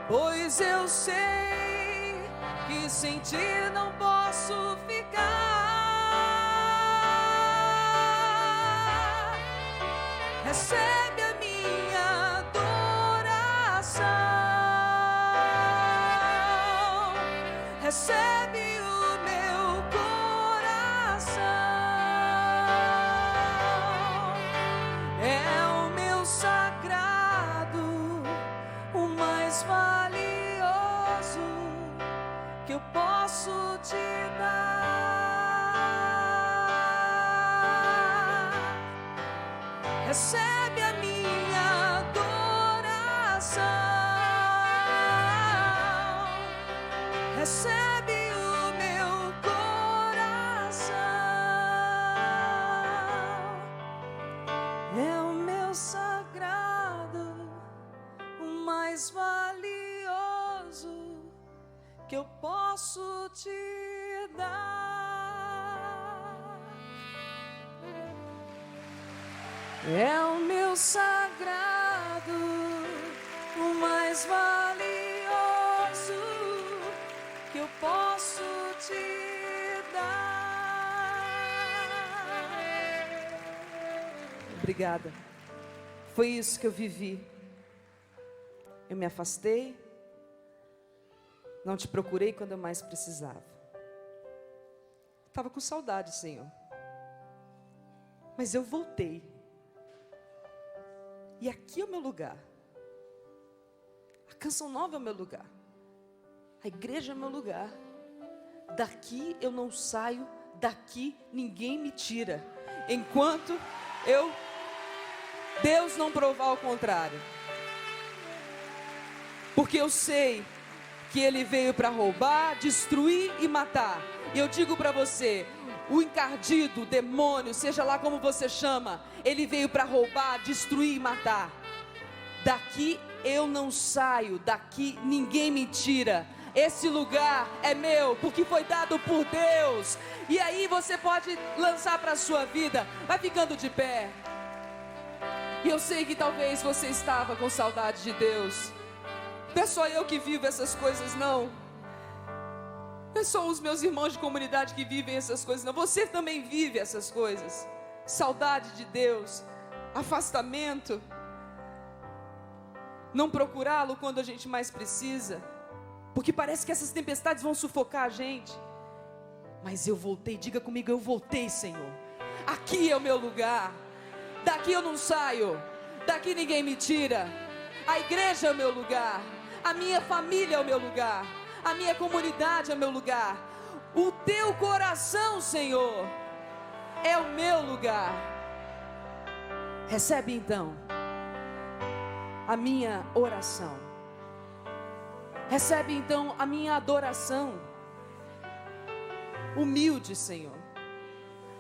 pois eu sei que sem ti não posso ficar. Recebe a minha adoração, recebe o meu coração, é o meu sagrado, o mais valioso que eu posso te dar. Recebe a minha adoração, recebe o meu coração, é o meu sagrado, o mais valioso que eu posso te dar. É o meu sagrado, o mais valioso que eu posso te dar. Obrigada. Foi isso que eu vivi. Eu me afastei, não te procurei quando eu mais precisava. Estava com saudade, Senhor. Mas eu voltei. E aqui é o meu lugar. A Canção Nova é o meu lugar. A igreja é o meu lugar. Daqui eu não saio, daqui ninguém me tira. Enquanto Deus não provar o contrário. Porque eu sei que Ele veio para roubar, destruir e matar. E eu digo para você, o encardido, o demônio, seja lá como você chama, ele veio para roubar, destruir e matar. Daqui eu não saio, daqui ninguém me tira. Esse lugar é meu, porque foi dado por Deus. E aí você pode lançar para a sua vida. Vai ficando de pé. E eu sei que talvez você estava com saudade de Deus. Não é só eu que vivo essas coisas, não. Não é só os meus irmãos de comunidade que vivem essas coisas, não. Você também vive essas coisas. Saudade de Deus, afastamento. não procurá-lo quando a gente mais precisa, porque parece que essas tempestades vão sufocar a gente. Mas eu voltei, diga comigo, eu voltei, Senhor. Aqui é o meu lugar, daqui eu não saio, daqui ninguém me tira. A igreja é o meu lugar, a minha família é o meu lugar, a minha comunidade é o meu lugar. O teu coração, Senhor, é o meu lugar. Recebe então a minha oração, recebe então a minha adoração humilde, Senhor.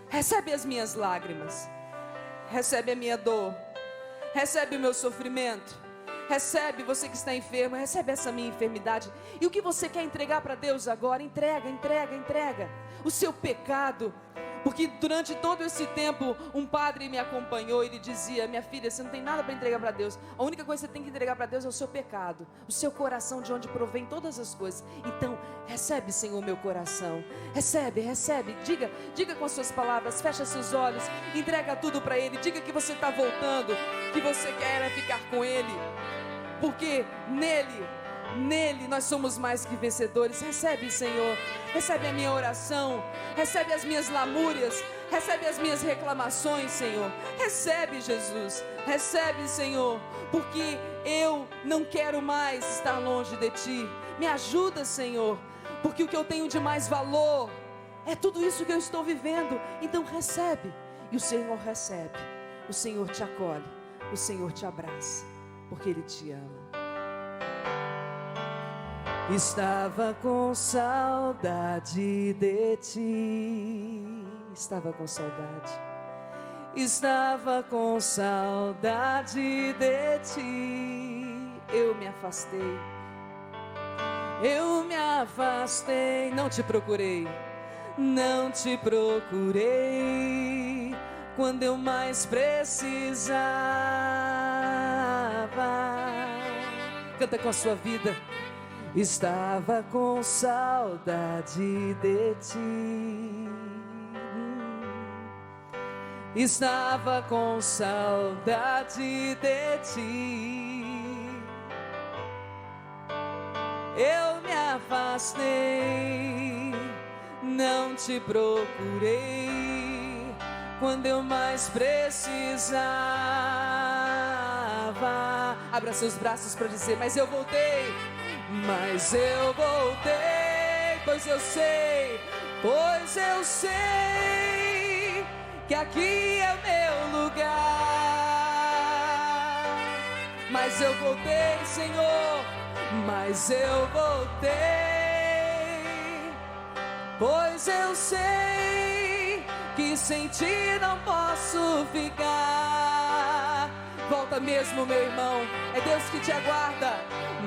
Recebe as minhas lágrimas, recebe a minha dor, recebe o meu sofrimento, recebe você que está enfermo, recebe essa minha enfermidade. E o que você quer entregar para Deus agora? Entrega, entrega, entrega o seu pecado. Porque durante todo esse tempo um padre me acompanhou e ele dizia: minha filha, você não tem nada para entregar para Deus. A única coisa que você tem que entregar para Deus é o seu pecado, o seu coração, de onde provém todas as coisas. Então recebe, Senhor, meu coração. Recebe, recebe. Diga com as suas palavras, fecha seus olhos, entrega tudo para Ele. Diga que você está voltando, que você quer ficar com Ele, porque nele nós somos mais que vencedores. Recebe, Senhor, recebe a minha oração, recebe as minhas lamúrias, recebe as minhas reclamações, Senhor. Recebe, Jesus, recebe, Senhor, porque eu não quero mais estar longe de Ti. Me ajuda, Senhor, porque o que eu tenho de mais valor é tudo isso que eu estou vivendo. Então recebe, e o Senhor recebe, o Senhor te acolhe, o Senhor te abraça, porque Ele te ama. Estava com saudade de Ti, estava com saudade, estava com saudade de Ti. Eu me afastei, não te procurei, não te procurei quando eu mais precisava. Canta com a sua vida. Estava com saudade de Ti, estava com saudade de Ti. Eu me afastei, não te procurei quando eu mais precisava. Abra seus braços para dizer: mas eu voltei. Mas eu voltei, pois eu sei que aqui é o meu lugar. Mas eu voltei, Senhor, mas eu voltei, pois eu sei que sem Ti não posso ficar. Volta mesmo, meu irmão, é Deus que te aguarda.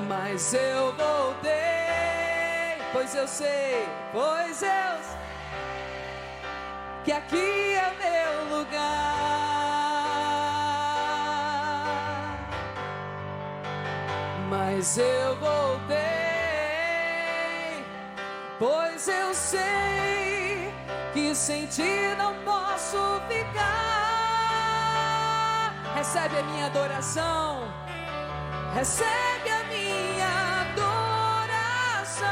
Mas eu voltei, pois eu sei, que aqui é o meu lugar. Mas eu voltei, pois eu sei que sem Ti não posso ficar. Recebe a minha adoração, recebe a minha adoração,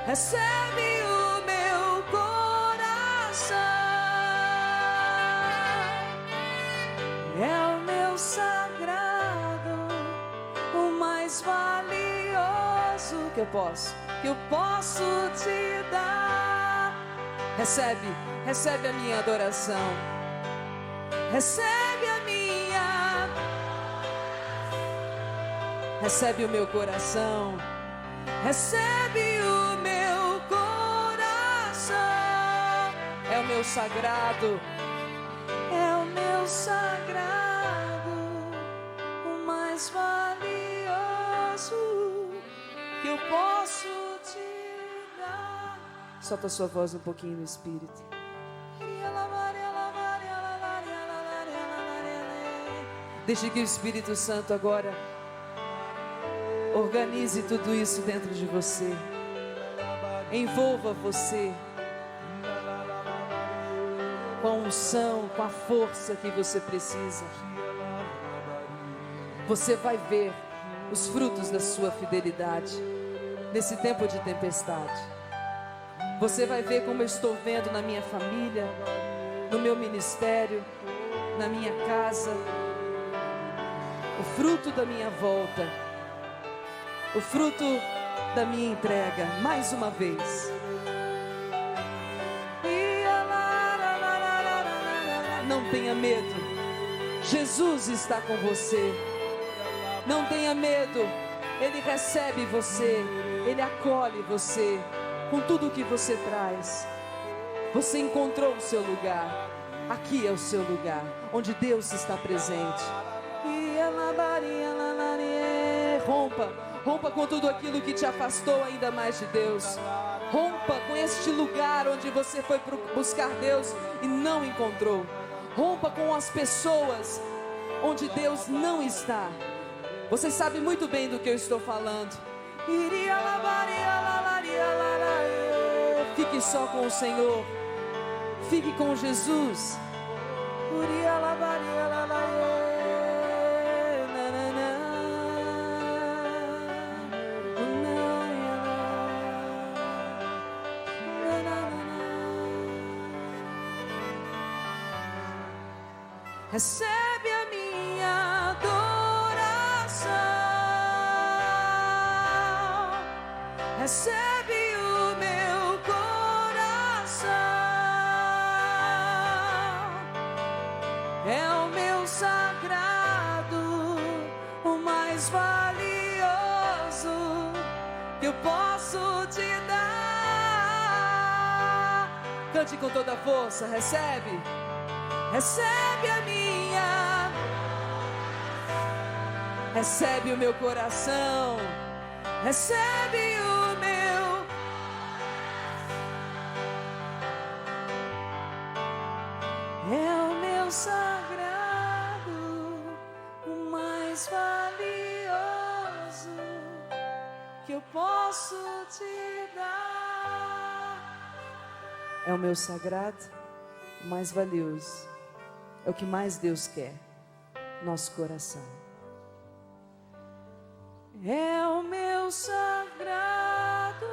recebe o meu coração. É o meu sagrado, o mais valioso que eu posso te dar. Recebe a minha adoração, recebe a minha, recebe o meu coração, recebe o meu coração. É o meu sagrado, é o meu sagrado, o mais valioso que eu posso te dar. Solta a sua voz um pouquinho no Espírito. Deixe que o Espírito Santo agora organize tudo isso dentro de você. Envolva você com a unção, com a força que você precisa. Você vai ver os frutos da sua fidelidade nesse tempo de tempestade. Você vai ver como eu estou vendo na minha família, no meu ministério, na minha casa, o fruto da minha volta, o fruto da minha entrega, mais uma vez. Não tenha medo, Jesus está com você. Não tenha medo, Ele recebe você, Ele acolhe você com tudo o que você traz. Você encontrou o seu lugar. Aqui é o seu lugar, onde Deus está presente. Rompa com tudo aquilo que te afastou ainda mais de Deus. Rompa com este lugar onde você foi buscar Deus e não encontrou. Rompa com as pessoas onde Deus não está. Você sabe muito bem do que eu estou falando. Fique só com o Senhor. Fique com Jesus. Recebe a minha adoração, recebe o meu coração, é o meu sagrado, o mais valioso que eu posso te dar. Cante com toda a força, recebe. Recebe a minha, recebe o meu coração, recebe o meu, é o meu sagrado, o mais valioso que eu posso te dar. É o meu sagrado, o mais valioso. É o que mais Deus quer, nosso coração. É o meu sagrado,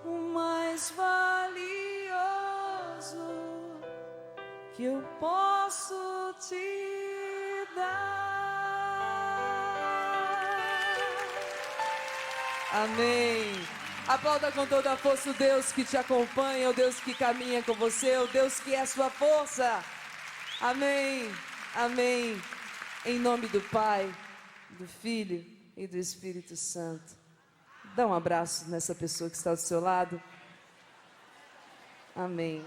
o mais valioso que eu posso te dar. Amém. Aplauda com toda a força o Deus que te acompanha, o Deus que caminha com você, o Deus que é a sua força. Amém, amém. Em nome do Pai, do Filho e do Espírito Santo. Dá um abraço nessa pessoa que está do seu lado. Amém.